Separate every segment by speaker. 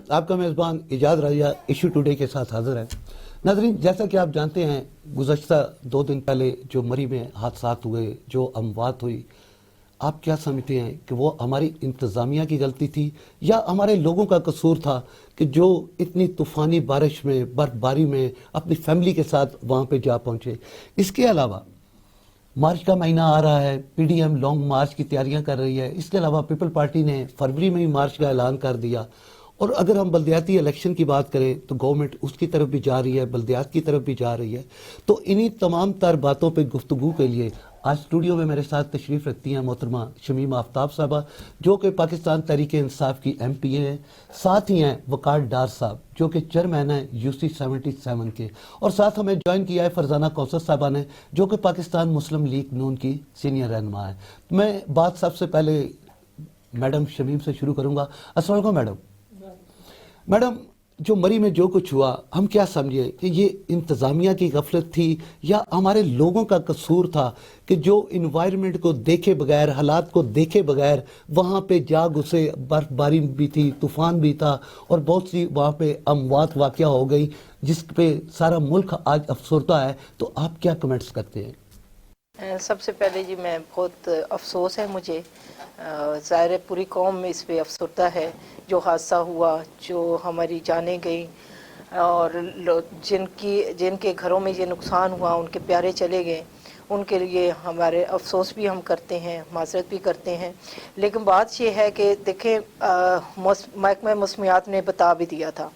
Speaker 1: आपका मेज़बान इजाज़ राजा issue today के साथ हाजिर है। नाज़रीन, जैसा कि आप जानते हैं, गुज़श्ता 2 दिन पहले जो मरी में हादसात हुए, जो अमवात हुई, आप क्या समझते हैं कि वो हमारी इंतज़ामिया की गलती थी या हमारे लोगों का कसूर था कि जो इतनी तूफ़ानी बारिश में, बर्फ़बारी में अपनी फैमिली के साथ वहाँ पे जा पहुँचे? इसके अलावा मार्च का महीना आ रहा है, पीडीएम लॉन्ग मार्च की तैयारियां कर रही है। इसके अलावा पीपल पार्टी ने फरवरी में ही मार्च का ऐलान कर दिया। और अगर हम बल्दियाती इलेक्शन की बात करें तो गवर्नमेंट उसकी तरफ भी जा रही है, बल्दियात की तरफ भी जा रही है। तो इन्हीं तमाम तर बातों पे गुफ्तगू के लिए आज स्टूडियो में मेरे साथ तशरीफ़ रखती हैं मोहतरमा शमीम आफ्ताब साहबा, जो कि पाकिस्तान तहरीक इंसाफ की MP हैं। साथ ही हैं वकार डार साहब, जो कि चेयरमैन हैं UC 77 के। और साथ हमें ज्वाइन किया है फरजाना कौसर साहबा ने, जो कि पाकिस्तान मुस्लिम लीग नून की सीनियर रहनुमा है। मैं बात सबसे पहले मैडम शमीम से शुरू करूँगा। अस्सलाम वालेकुम मैडम। मैडम, जो मरी में जो कुछ हुआ, हम क्या समझे कि ये इंतज़ामिया की गफलत थी या हमारे लोगों का कसूर था कि जो इन्वायरमेंट को देखे बगैर, हालात को देखे बगैर वहाँ पे जा घुसे? बर्फबारी भी थी, तूफ़ान भी था और बहुत सी वहाँ पे अमवात वाक़या हो गई, जिस पे सारा मुल्क आज अफसरदा है। तो आप क्या कमेंट्स करते हैं?
Speaker 2: सबसे पहले जी, मैं बहुत अफसोस है मुझे, ज़ाहिर पूरी कौम में इस पे अफसरदा है। जो हादसा हुआ, जो हमारी जानें गई और जिनके घरों में ये नुकसान हुआ, उनके प्यारे चले गए, उनके लिए हमारे अफसोस भी हम करते हैं, माजरत भी करते हैं। लेकिन बात ये है कि देखें, महकमा मौसमियात ने बता भी दिया था,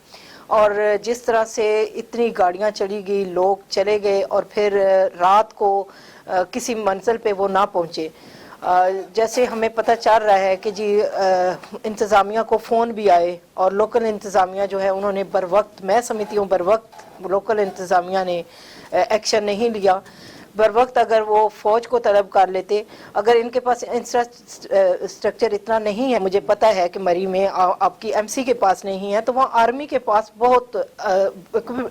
Speaker 2: और जिस तरह से इतनी गाड़ियां चली गई, लोग चले गए और फिर रात को किसी मंजिल पे वो ना पहुँचे। जैसे हमें पता चल रहा है कि जी इंतज़ामिया को फ़ोन भी आए और लोकल इंतज़ामिया जो है उन्होंने बर वक्त, मैं समझती हूँ बर वक्त लोकल इंतज़ामिया ने एक्शन नहीं लिया। बर वक्त अगर वो फ़ौज को तलब कर लेते, अगर इनके पास इंफ्रास्ट्रक्चर इतना नहीं है, मुझे पता है कि मरी में आपकी MC के पास नहीं है, तो वहाँ आर्मी के पास बहुत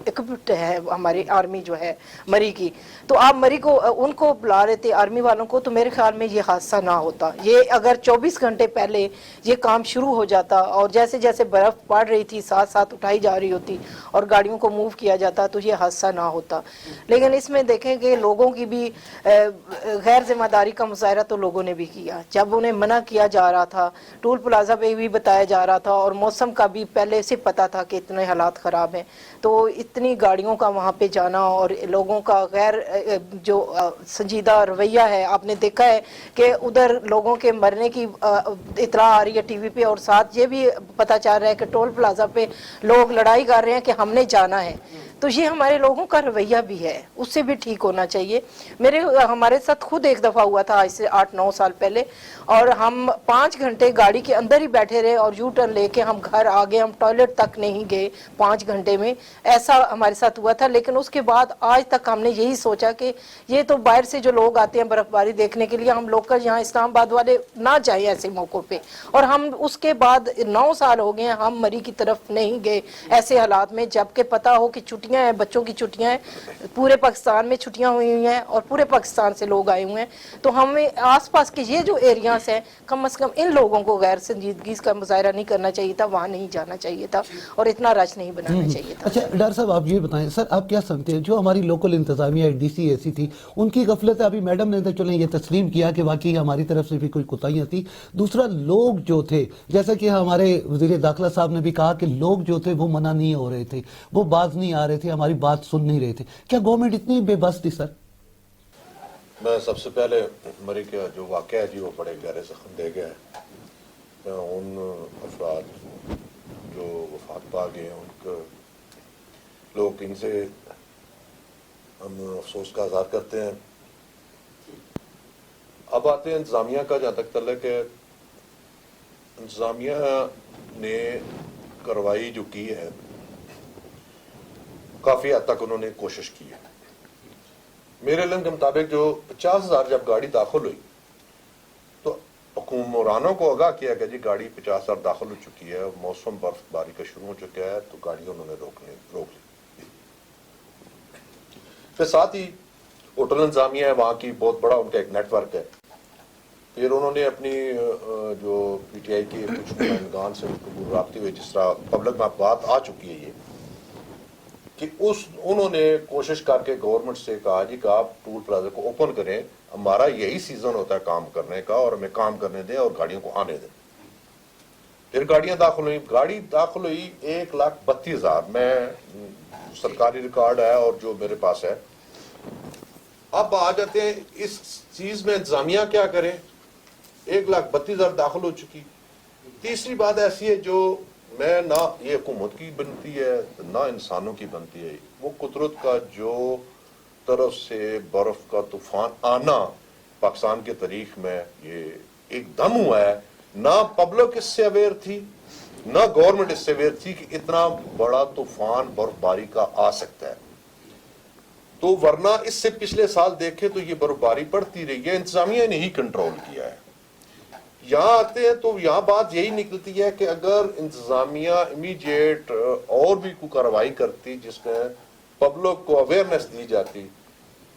Speaker 2: इक्विप्ड है हमारी आर्मी जो है मरी की। तो आप मरी को उनको बुला लेते, आर्मी वालों को, तो मेरे ख्याल में ये हादसा ना होता। ये अगर 24 घंटे पहले ये काम शुरू हो जाता और जैसे जैसे बर्फ़ पड़ रही थी साथ साथ उठाई जा रही होती और गाड़ियों को मूव किया जाता, तो ये हादसा ना होता। लेकिन इसमें देखें कि लोगों की भी गैर जिम्मेदारी का मुजाहरा तो लोगों ने भी किया। जब उन्हें मना किया जा रहा था, टूल प्लाजा पे भी बताया जा रहा था और मौसम का भी पहले से पता था कि इतने हालात ख़राब हैं, तो इतनी गाड़ियों का वहाँ पे जाना और लोगों का गैर जो संजीदा रवैया है, आपने देखा है कि उधर लोगों के मरने की इतला आ रही है TV पे, और साथ ये भी पता चल रहा है कि टोल प्लाजा पे लोग लड़ाई कर रहे हैं कि हमने जाना है। तो ये हमारे लोगों का रवैया भी है, उससे भी ठीक होना चाहिए। हमारे साथ खुद एक दफ़ा हुआ था आज से 8-9 साल पहले, और हम 5 घंटे गाड़ी के अंदर ही बैठे रहे और यू टर्न लेके हम घर आ गए, हम टॉयलेट तक नहीं गए 5 घंटे में। ऐसा हमारे साथ हुआ था। लेकिन उसके बाद आज तक हमने यही सोचा कि ये तो बाहर से जो लोग आते हैं बर्फबारी देखने के लिए, हम लोकल यहाँ इस्लामाबाद वाले ना जाए ऐसे मौक़ों पे। और हम उसके बाद 9 साल हो गए हम मरी की तरफ नहीं गए ऐसे हालात में, जबकि पता हो कि छुट्टियां हैं, बच्चों की छुट्टियां हैं, पूरे पाकिस्तान में छुट्टियां हुई हुई हैं और पूरे पाकिस्तान से लोग आए हुए हैं। तो हमें आसपास के ये जो एरियाज हैं, कम से कम इन लोगों को गैर संजीदगी का मुजाहरा नहीं करना चाहिए था, वहाँ नहीं जाना चाहिए था और इतना रश नहीं बनाना चाहिए था।
Speaker 1: अच्छा डॉक्टर साहब, आप ये बताएं, सर आप क्या समझते हैं जो हमारी लोकल इंतजामिया DC AC थी, उनकी गफलत है? अभी मैडम ने तो चलें ये तस्लीम किया कि वाकई हमारी तरफ से भी कोई कोताहियाँ थी। दूसरा, लोग जो थे, जैसा कि हमारे वज़ीर दाखिला साहब ने भी कहा कि लोग जो थे वो मना नहीं हो रहे थे, वो बाज नहीं आ रहे थे, हमारी बात सुन नहीं रहे थे। क्या गवर्नमेंट इतनी बेबस थी सर?
Speaker 3: मैं सबसे पहले मरी का जो वाक़या है जी, वो बड़े गहरे ज़ख्म दे गया है। मैं उन अफराद जो वफात पा गए हैं, उनके लोग, इनसे हम अफसोस का इज़हार करते हैं। अब आते हैं इंतज़ामिया का। जहाँ तक तल्लुक़ है, इंतज़ामिया ने कार्रवाई जो की है, काफ़ी हद तक उन्होंने कोशिश की है। मेरे इल्म के मुताबिक जो 50,000 जब गाड़ी दाखिल हुई तो हुक्मरानों को आगाह किया गया जी गाड़ी 50,000 दाखिल हो चुकी है, मौसम बर्फबारी का शुरू हो चुका है, तो गाड़ी उन्होंने रोक ली। फिर साथ ही होटल इंतजामिया है, वहाँ की बहुत बड़ा उनका एक नेटवर्क है, پھر انہوں نے اپنی جو پی ٹی آئی کے کچھ نمائندگان سے گفتگو رابطے ہوئے، جس طرح پبلک میں بات آ چکی ہے یہ کہ انہوں نے کوشش کر کے گورنمنٹ سے کہا جی کہ آپ ٹول پلازا کو اوپن کریں، ہمارا یہی سیزن ہوتا ہے کام کرنے کا، اور ہمیں کام کرنے دیں اور گاڑیوں کو آنے دیں۔ پھر گاڑیاں داخل ہوئی، گاڑی داخل ہوئی 1,32,000، میں سرکاری ریکارڈ ہے اور جو میرے پاس ہے۔ اب آ جاتے ہیں اس چیز میں انتظامیہ کیا کرے، 1,32,000 داخل ہو چکی۔ تیسری بات ایسی ہے جو میں نہ یہ حکومت کی بنتی ہے نہ انسانوں کی بنتی ہے، وہ قدرت کا جو طرف سے برف کا طوفان آنا پاکستان کے تاریخ میں یہ ایک دم ہوا ہے، نہ پبلک اس سے اویئر تھی نہ گورنمنٹ اس سے اویئر تھی کہ اتنا بڑا طوفان برف باری کا آ سکتا ہے۔ تو ورنہ اس سے پچھلے سال دیکھے تو یہ برف باری پڑتی رہی ہے، انتظامیہ نے ہی کنٹرول کیا ہے۔ یہاں آتے ہیں تو یہاں بات یہی نکلتی ہے کہ اگر انتظامیہ امیڈیٹ اور بھی کوئی کارروائی کرتی جس میں پبلک کو اویئرنیس دی جاتی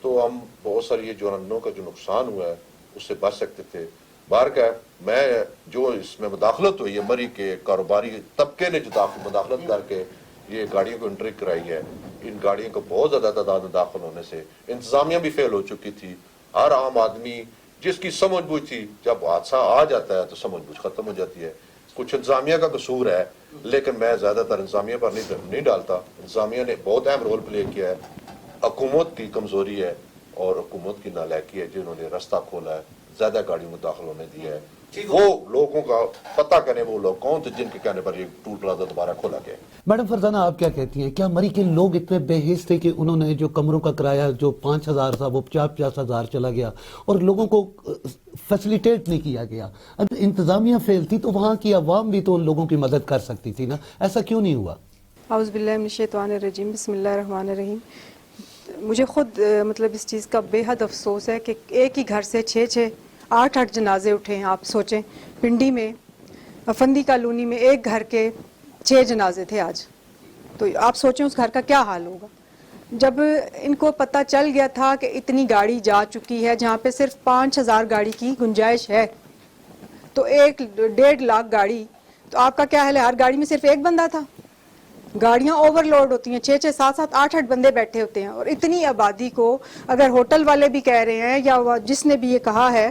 Speaker 3: تو ہم بہت ساری یہ جوانوں کا جو نقصان ہوا ہے اس سے بچ سکتے تھے۔ باہر کا میں جو اس میں مداخلت ہوئی ہے مری کے کاروباری طبقے نے جو مداخلت کر کے یہ گاڑیوں کو انٹری کرائی ہے، ان گاڑیوں کو بہت زیادہ تعداد میں داخل ہونے سے انتظامیہ بھی فیل ہو چکی تھی۔ ہر عام آدمی جس کی سمجھ بوجھ تھی، جب حادثہ آ جاتا ہے تو سمجھ بوجھ ختم ہو جاتی ہے۔ کچھ انتظامیہ کا قصور ہے، لیکن میں زیادہ تر انتظامیہ پر نہیں ڈالتا۔ انتظامیہ نے بہت اہم رول پلے کیا ہے، حکومت کی کمزوری ہے اور حکومت کی نالائکی ہے جنہوں نے راستہ کھولا ہے، زیادہ گاڑیوں کو داخل ہونے دیا ہے۔ وہ لوگوں کا پتہ کریں وہ لوگ کون تھے جن کے کہنے پر یہ ٹول پلازا دوبارہ کھولا گیا۔
Speaker 1: میڈم فرزانہ آپ کیا کہتی ہیں، کیا مری کے لوگ اتنے بے حس تھے کہ انہوں نے جو کمروں کا کرایہ جو 5,000 تھا وہ 50,000 چلا گیا اور لوگوں کو فیسیلیٹیٹ نہیں کیا گیا؟ اگر انتظامیہ فیل تھی تو وہاں کی عوام بھی تو ان لوگوں کی مدد کر سکتی تھی نا، ایسا کیوں نہیں ہوا؟
Speaker 4: اعوذ باللہ من الشیطان الرجیم، بسم اللہ الرحمن الرحیم۔ مجھے خود مطلب اس چیز کا بے حد افسوس ہے کہ ایک ہی گھر سے 8 جنازے اٹھے ہیں۔ آپ سوچیں پنڈی میں افندی کالونی میں ایک گھر کے 6 جنازے تھے آج، تو آپ سوچیں اس گھر کا کیا حال ہوگا۔ جب ان کو پتہ چل گیا تھا کہ اتنی گاڑی جا چکی ہے جہاں پہ صرف 5,000 گاڑی کی گنجائش ہے، تو 1.5 لاکھ گاڑی، تو آپ کا کیا حال ہے؟ ہر گاڑی میں صرف ایک بندہ تھا۔ گاڑیاں اوور لوڈ ہوتی ہیں، 6 7 8 بندے بیٹھے ہوتے ہیں، اور اتنی آبادی کو اگر ہوٹل والے بھی کہہ رہے ہیں یا جس نے بھی یہ کہا ہے،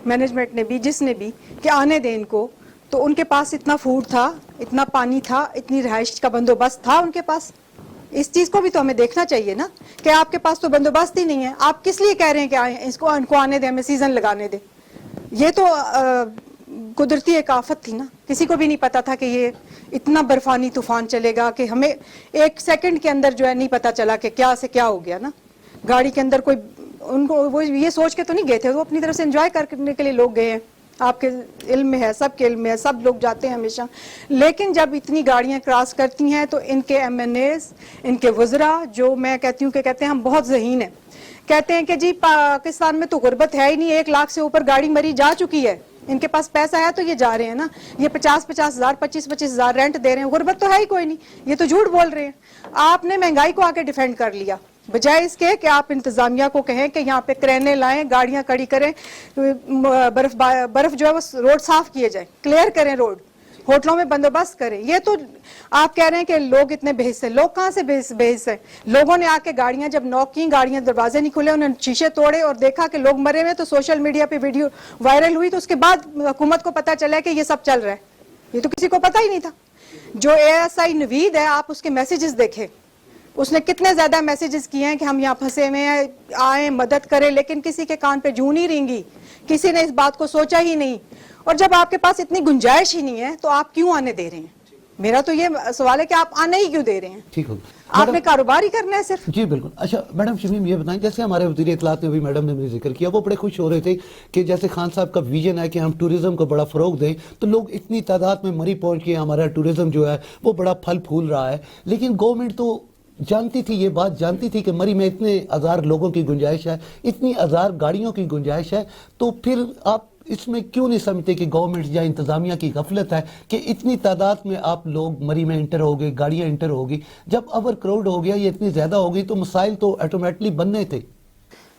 Speaker 4: مینجمنٹ نے بھی، جس نے بھی، کہ آنے دیں ان کو، تو ان کے پاس اتنا فوڈ تھا، اتنا پانی تھا، اتنی رہائش کا بندوبست تھا ان کے پاس۔ اس چیز کو بھی تو ہمیں دیکھنا چاہیے نا کہ آپ کے پاس تو بندوبست ہی نہیں ہے، آپ کس لیے کہہ رہے ہیں کہ ان کو آنے دیں، ہمیں سیزن لگانے دیں؟ یہ تو قدرتی ایک آفت تھی نا، کسی کو بھی نہیں پتا تھا کہ یہ اتنا برفانی طوفان چلے گا کہ ہمیں 1 سیکنڈ کے اندر جو ہے نہیں پتا چلا کہ کیا سے کیا ہو گیا نا۔ گاڑی کے اندر کوئی ان کو وہ یہ سوچ کے تو نہیں گئے تھے، وہ اپنی طرف سے انجوائے کرنے کے لیے لوگ گئے ہیں۔ آپ کے علم میں ہے، سب کے علم میں ہے، سب لوگ جاتے ہیں ہمیشہ، لیکن جب اتنی گاڑیاں کراس کرتی ہیں تو ان کے ایم این ایز، ان کے وزراء، جو میں کہتی ہوں کہ کہتے ہیں ہم بہت ذہین ہیں، کہتے ہیں کہ جی پاکستان میں تو غربت ہے ہی نہیں، 1 لاکھ سے اوپر گاڑی مری جا چکی ہے، ان کے پاس پیسہ ہے تو یہ جا رہے ہیں نا، یہ 50,000 25,000 رینٹ دے رہے ہیں، غربت تو ہے ہی کوئی نہیں، یہ تو جھوٹ بول رہے ہیں۔ آپ نے مہنگائی کو آ کے ڈیفینڈ کر لیا، بجائے اس کے کہ آپ انتظامیہ کو کہیں کہ یہاں پہ کرینے لائیں، گاڑیاں کڑی کریں، برف جو ہے وہ روڈ صاف کیے جائیں، کلیئر کریں روڈ، ہوٹلوں میں بندوبست کریں۔ یہ تو آپ کہہ رہے ہیں کہ لوگ اتنے بے حس ہیں، لوگ کہاں سے بے حس ہیں؟ لوگوں نے آ کے گاڑیاں جب نوک کی، گاڑیاں دروازے نہیں کھلے، انہوں نے شیشے توڑے اور دیکھا کہ لوگ مرے ہوئے، تو سوشل میڈیا پہ ویڈیو وائرل ہوئی، تو اس کے بعد حکومت کو پتہ چلا کہ یہ سب چل رہا ہے، یہ تو کسی کو پتہ ہی نہیں تھا۔ جو ASI نوید ہے، آپ اس کے میسیجز دیکھیں، اس نے کتنے زیادہ میسیجز کیے ہیں کہ ہم یہاں پھنسے ہوئے ہیں، آئیں مدد کریں، لیکن کسی کے کان پہ جوں نہیں رینگی، کسی نے اس بات کو سوچا ہی نہیں۔ اور جب آپ کے پاس اتنی گنجائش ہی نہیں ہے تو آپ کیوں آنے دے رہے ہیں؟ میرا تو یہ سوال ہے کہ آپ آنے ہی کیوں دے رہے ہیں؟
Speaker 1: ٹھیک ہوگا،
Speaker 4: آپ نے کاروبار ہی کرنا ہے صرف۔
Speaker 1: جی بالکل۔ اچھا میڈم شمیم یہ بتائیں، جیسے ہمارے وزیر اطلاعات نے بھی میڈم نے ذکر کیا، وہ بڑے خوش ہو رہے تھے کہ جیسے خان صاحب کا ویژن ہے کہ ہم ٹورزم کو بڑا فروغ دیں، تو لوگ اتنی تعداد میں مری پہنچ کے ہمارا ٹورزم جو ہے وہ بڑا پھل پھول رہا ہے، لیکن گورنمنٹ تو جانتی تھی، یہ بات جانتی تھی کہ مری میں اتنے ہزار لوگوں کی گنجائش ہے، اتنی ہزار گاڑیوں کی گنجائش ہے، تو پھر آپ اس میں کیوں نہیں سمجھتے کہ گورنمنٹ یا انتظامیہ کی غفلت ہے کہ اتنی تعداد میں آپ لوگ مری میں انٹر ہو گئے، گاڑیاں انٹر ہوگی؟ جب اوور کراؤڈ ہو گیا، یہ اتنی زیادہ ہوگی تو مسائل تو آٹومیٹلی بننے تھے۔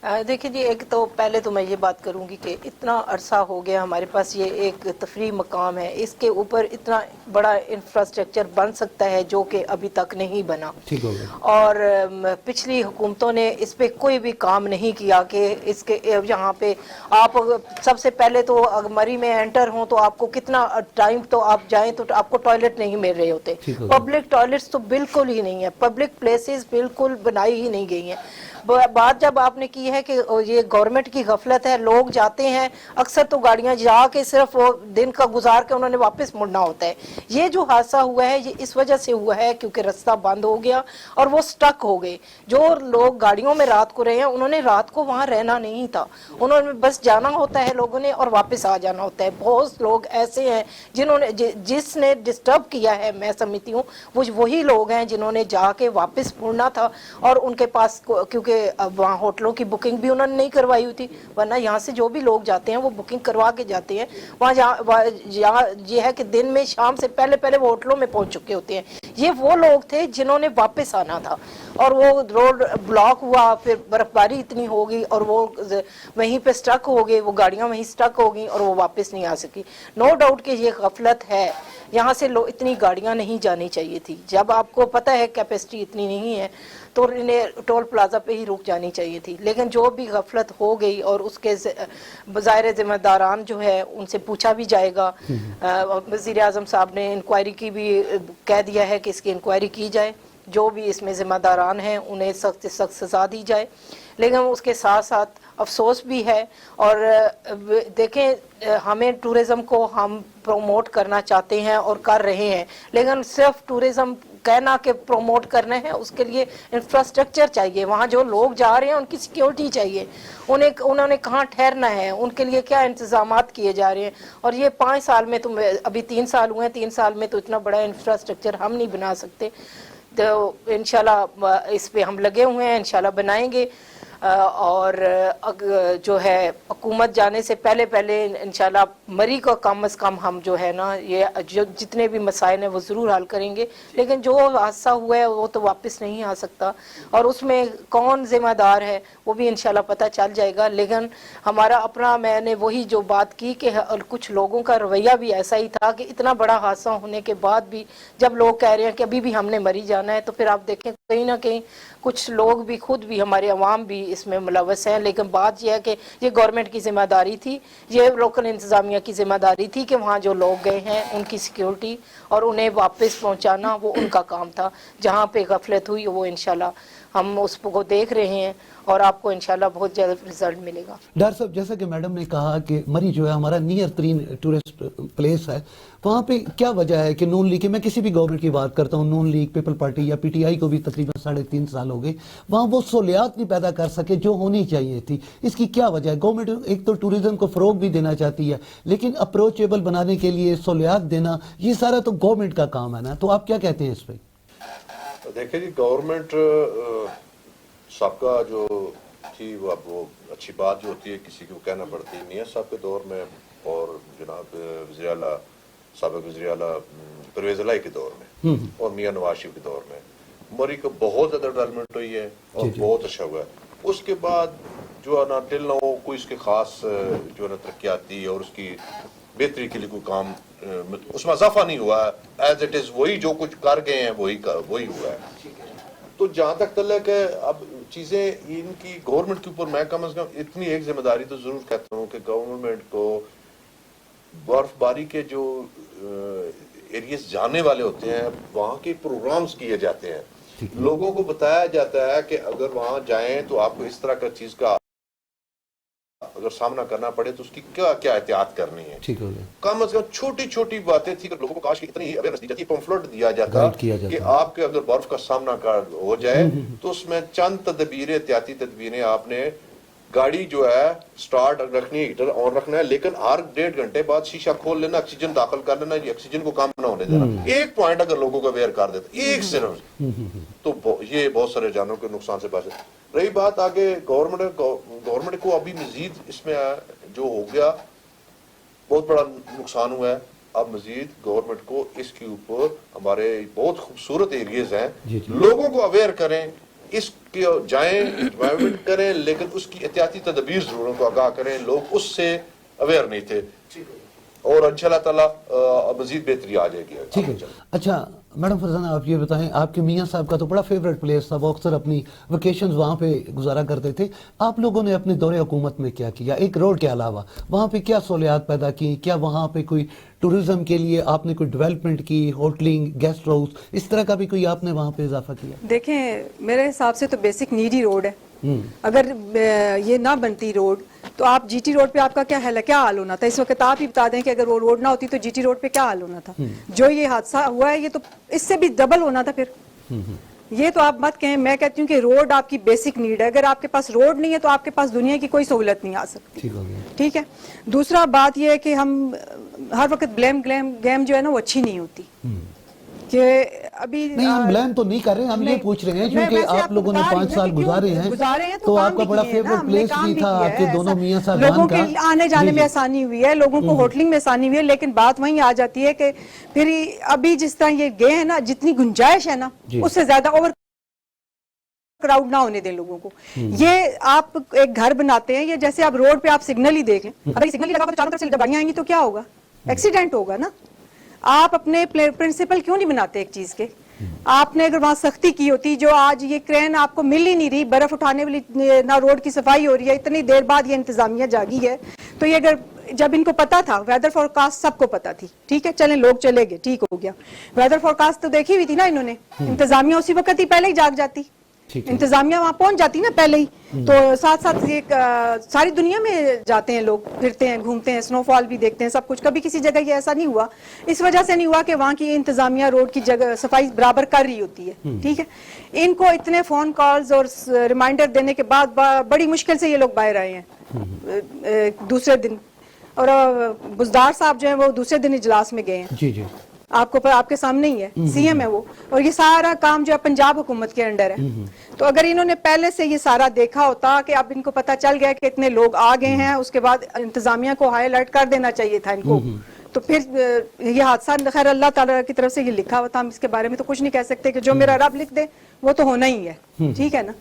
Speaker 2: देखिए जी, एक तो पहले तो मैं ये बात करूंगी कि इतना अरसा हो गया हमारे पास ये एक तफरी मकाम है, इसके ऊपर इतना बड़ा इंफ्रास्ट्रक्चर बन सकता है जो कि अभी तक नहीं बना।
Speaker 1: ठीक हो गया।
Speaker 2: और पिछली हुकूमतों ने इस पे कोई भी काम नहीं किया कि इसके यहाँ पे आप सबसे पहले तो मरी में एंटर हों तो आपको कितना टाइम तो आप जाएं तो आपको टॉयलेट नहीं मिल रहे होते, पब्लिक टॉयलेट्स तो बिल्कुल ही नहीं है, पब्लिक प्लेसेस बिल्कुल बनाई ही नहीं गई हैं। बात जब आपने की है कि ये गवर्नमेंट की गफलत है, लोग जाते हैं अक्सर तो गाड़ियां जाके सिर्फ वो दिन का गुजार के उन्होंने वापस मुड़ना होता है। ये जो हादसा हुआ है ये इस वजह से हुआ है क्योंकि रास्ता बंद हो गया और वो स्टक हो गए। जो लोग गाड़ियों में रात को रहे हैं उन्होंने रात को वहां रहना नहीं था, उन्होंने बस जाना होता है लोगों ने और वापस आ जाना होता है। बहुत लोग ऐसे हैं जिन्होंने जिसने डिस्टर्ब किया है, मैं समझती हूँ वो वही लोग हैं जिन्होंने जाके वापस मुड़ना था और उनके पास क्योंकि अब वहाँ होटलों की बुकिंग भी उन्होंने नहीं करवाई हुई थी, वरना यहाँ से जो भी लोग जाते हैं वो बुकिंग करवा के जाते हैं। वहाँ ये है कि दिन में शाम से पहले पहले वो होटलों में पहुँच चुके होते हैं। ये वो लोग थे जिन्होंने वापस आना था और वो रोड ब्लॉक हुआ, फिर बर्फबारी इतनी हो गई और वो वहीं पे स्टक हो गए, वो गाड़ियाँ वहीं स्टक हो गई और वो वापस नहीं आ सकी। नो डाउट कि ये गफलत है, यहाँ से इतनी गाड़ियाँ नहीं जानी चाहिए थी। जब आपको पता है कैपेसिटी इतनी नहीं है तो इन्हें टोल प्लाजा पे ही रुक जानी चाहिए थी, लेकिन जो भी गफलत हो गई और उसके ज़ाहिर जिम्मेदारान जो है उनसे पूछा भी जाएगा। वज़ीर आज़म साहब ने इंक्वायरी की भी कह दिया है कि इसकी इंक्वायरी की जाए, जो भी इसमें जिम्मेदारान हैं उन्हें सख्त से सख्त सज़ा दी जाए। लेकिन उसके साथ साथ अफसोस भी है और देखें हमें टूरिज़्म को हम प्रोमोट करना चाहते हैं और कर रहे हैं, लेकिन सिर्फ टूरिज़्म कहना कि प्रोमोट करना है उसके लिए इंफ्रास्ट्रक्चर चाहिए। वहाँ जो लोग जा रहे हैं उनकी सिक्योरिटी चाहिए, उन्होंने कहाँ ठहरना है, उनके लिए क्या इंतजामात किए जा रहे हैं। और ये 5 साल में तो अभी 3 साल हुए हैं, 3 साल में तो इतना बड़ा इंफ्रास्ट्रक्चर हम नहीं बना सकते। तो इंशाल्लाह इस पे हम लगे हुए हैं, इंशाल्लाह बनाएंगे। और जो है हुकूमत जाने से पहले पहले इंशाल्लाह मरी को कम से कम हम जो है ना ये जो जितने भी मसाइल हैं वो ज़रूर हल करेंगे। लेकिन जो हादसा हुआ है वो तो वापस नहीं आ सकता और उसमें कौन ज़िम्मेदार है वो भी इंशाल्लाह पता चल जाएगा। लेकिन हमारा अपना, मैंने वही जो बात की कि कुछ लोगों का रवैया भी ऐसा ही था कि इतना बड़ा हादसा होने के बाद भी जब लोग कह रहे हैं कि अभी भी हमने मरी जाना है, तो फिर आप देखें कहीं ना कहीं कुछ लोग भी, खुद भी, हमारे अवाम भी इसमें मुलव्वस हैं। लेकिन बात यह है कि ये गवर्नमेंट की जिम्मेदारी थी, ये लोकल इंतज़ामिया की जिम्मेदारी थी कि वहाँ जो लोग गए हैं उनकी सिक्योरिटी और उन्हें वापस पहुँचाना वो उनका काम था। जहाँ पे गफलत हुई वो इंशाल्लाह हम उसको देख रहे हैं और आपको इंशाल्लाह बहुत जल्द रिजल्ट मिलेगा।
Speaker 1: डॉक्टर साहब, जैसा कि मैडम ने कहा कि मरी जो है हमारा नियर तरीन टूरिस्ट प्लेस है, वहाँ पे क्या वजह है कि नून लीग, मैं किसी भी गवर्नमेंट की बात करता हूँ, नून लीग, पीपल पार्टी या पीटीआई को भी तकरीबन 3.5 साल हो गए, वहाँ वो सहूलियात नहीं पैदा कर सके जो होनी चाहिए थी। इसकी क्या वजह है? गवर्नमेंट एक तो टूरिज्म को फ़रोग भी देना चाहती है, लेकिन अप्रोचेबल बनाने के लिए सहूलियात देना, ये सारा तो गवर्नमेंट का काम है ना। तो आप क्या कहते हैं इस पर?
Speaker 3: देखिए जी, गवर्नमेंट सबका जो थी वो अब वो अच्छी बात जो होती है किसी को कहना पड़ती है। मियां साहब के दौर में और जनाब वज़ीर आला, साबिक़ वज़ीर आला परवेज़ इलाही के दौर में और मियां नवाज शरीफ के दौर में मरी को बहुत ज़्यादा डेवलपमेंट हुई है और बहुत अच्छा हुआ है। उसके बाद जो है ना टिल ना हो कोई इसके ख़ास जो है ना तरक्याती और उसकी बेहतरी के लिए कोई काम उसमें इजाफा नहीं हुआ। एज इट इज़ वही जो कुछ कर गए हैं वही हुआ है। तो जहाँ तक तल्लक है अब चीज़ें इनकी गवर्नमेंट के ऊपर, मैं कम से कम इतनी एक जिम्मेदारी तो ज़रूर कहता हूँ कि गवर्नमेंट को बर्फबारी के जो एरियाज जाने वाले होते हैं वहाँ के प्रोग्राम्स किए जाते हैं, लोगों को बताया जाता है कि अगर वहाँ जाएं तो आपको इस तरह का चीज़ का अगर सामना करना पड़े तो उसकी क्या क्या एहतियात करनी है। ठीक हो गया। कम से कम छोटी छोटी बातें थी, लोगों को काश की इतनी अवेयरनेस दी जाती, पंफलेट दिया जाता कि आपके अगर बर्फ का सामना हो जाए तो उसमें चंद तदबीरें, एहतियाती तदबीरें, आपने गाड़ी जो है स्टार्ट रखनी है, हीटर ऑन रखना है, लेकिन हर 1.5 घंटे बाद शीशा खोल लेना, ऑक्सीजन दाखिल कर लेना, ये ऑक्सीजन को काम ना होने देना। एक पॉइंट अगर लोगों को अवेयर कर देता, एक सिर्फ, तो ये बहुत सारे जानों के नुकसान से बच। रही बात आगे गवर्नमेंट को अभी मजीद इसमें जो हो गया बहुत बड़ा नुकसान हुआ है। अब मजीद गवर्नमेंट को इसके ऊपर, हमारे बहुत खूबसूरत एरियाज हैं, लोगों को अवेयर करें اس کے جائیں انوائرمنٹ کریں لیکن اس کی احتیاطی تدابیر ضرور ان کو آگاہ کریں. لوگ اس سے اویئر نہیں تھے اور انشاءاللہ تعالیٰ مزید بہتری آ جائے گی.
Speaker 1: ٹھیک ہے. اچھا میڈم فرزانہ آپ یہ بتائیں, آپ کے میاں صاحب کا تو بڑا فیوریٹ پلیس تھا, وہ اکثر اپنی ویکیشنز وہاں پہ گزارا کرتے تھے. آپ لوگوں نے اپنے دور حکومت میں کیا کیا, ایک روڈ کے علاوہ وہاں پہ کیا سہولیات پیدا کی؟ کیا وہاں پہ کوئی ٹورزم کے لیے آپ نے کوئی ڈیولپمنٹ کی, ہوٹلنگ, گیسٹ ہاؤس, اس طرح کا بھی کوئی آپ نے وہاں پہ اضافہ کیا؟
Speaker 4: دیکھیں میرے حساب سے تو بیسک نیڈ ہی روڈ ہے. اگر یہ نہ بنتی روڈ تو آپ جی ٹی روڈ پہ آپ کا کیا حال ہے, کیا حال ہونا تھا اس وقت؟ آپ ہی بتا دیں کہ اگر وہ روڈ نہ ہوتی تو جی ٹی روڈ پہ کیا حال ہونا تھا. جو یہ حادثہ ہوا ہے یہ تو اس سے بھی ڈبل ہونا تھا پھر. یہ تو آپ مت کہیں, میں کہتی ہوں کہ روڈ آپ کی بیسک نیڈ ہے. اگر آپ کے پاس روڈ نہیں ہے تو آپ کے پاس دنیا کی کوئی سہولت نہیں آ سکتی. ٹھیک ہے. دوسرا بات یہ ہے کہ ہم ہر وقت بلیم گیم جو ہے نا وہ اچھی نہیں ہوتی. کہ ابھی
Speaker 1: نہیں ہم بلیم تو نہیں کر رہے, ہم یہ پوچھ رہے ہیں کیونکہ آپ لوگوں نے 5 سال گزارے ہیں تو آپ کا بڑا فیوریٹ پلیس بھی تھا آپ کے دونوں میاں صاحب.
Speaker 4: لوگوں کے آنے جانے میں آسانی ہوئی ہے, لوگوں کو ہوٹلنگ میں آسانی ہوئی ہے, لیکن بات وہیں آ جاتی ہے کہ پھر ابھی جس طرح یہ گئے ہیں نا, جتنی گنجائش ہے نا اس سے زیادہ اوور کراؤڈ نہ ہونے دیں لوگوں کو. یہ آپ ایک گھر بناتے ہیں, یہ جیسے آپ روڈ پہ آپ سگنل ہی دیکھ لیں, اگر سگنل ہی لگا تو چاروں طرف سے جب گاڑیاں آئیں گی تو کیا ہوگا؟ ایکسیڈنٹ ہوگا نا. آپ اپنے پرنسپل کیوں نہیں بناتے ایک چیز کے؟ آپ نے اگر وہاں سختی کی ہوتی, جو آج یہ کرین آپ کو مل ہی نہیں رہی, برف اٹھانے والی نہ روڈ کی صفائی ہو رہی ہے, اتنی دیر بعد یہ انتظامیہ جاگی ہے, تو یہ اگر جب ان کو پتا تھا, ویدر فور کاسٹ سب کو پتا تھی, ٹھیک ہے چلیں لوگ چلے گئے, ٹھیک ہو گیا. ویدر فور کاسٹ تو دیکھی ہوئی تھی نا انہوں نے, انتظامیہ اسی وقت ہی پہلے ہی جاگ جاتی, انتظامیہ وہاں پہنچ جاتی نا پہلے ہی. تو ساتھ ساتھ یہ ساری دنیا میں جاتے ہیں لوگ, پھرتے ہیں, گھومتے ہیں, سنو فال بھی دیکھتے ہیں, سب کچھ. کبھی کسی جگہ یہ ایسا نہیں ہوا, اس وجہ سے نہیں ہوا کہ وہاں کی انتظامیہ روڈ کی جگہ صفائی برابر کر رہی ہوتی ہے. ٹھیک ہے. ان کو اتنے فون کالز اور ریمائنڈر دینے کے بعد بڑی مشکل سے یہ لوگ باہر آئے ہیں دوسرے دن, اور بزدار صاحب جو ہیں وہ دوسرے دن اجلاس میں گئے ہیں.
Speaker 1: جی جی
Speaker 4: آپ کو آپ کے سامنے ہی ہے, سی ایم ہے وہ, اور یہ سارا کام جو ہے پنجاب حکومت کے انڈر ہے. تو اگر انہوں نے پہلے سے یہ سارا دیکھا ہوتا کہ اب ان کو پتا چل گیا کہ اتنے لوگ آ گئے ہیں, اس کے بعد انتظامیہ کو ہائی الرٹ کر دینا چاہیے تھا ان کو, تو پھر یہ حادثہ خیر اللہ تعالیٰ کی طرف سے یہ لکھا ہوا تھا, ہم اس کے بارے میں تو کچھ نہیں کہہ سکتے, کہ جو میرا رب لکھ دے وہ تو ہونا ہی ہے. ٹھیک ہے نا,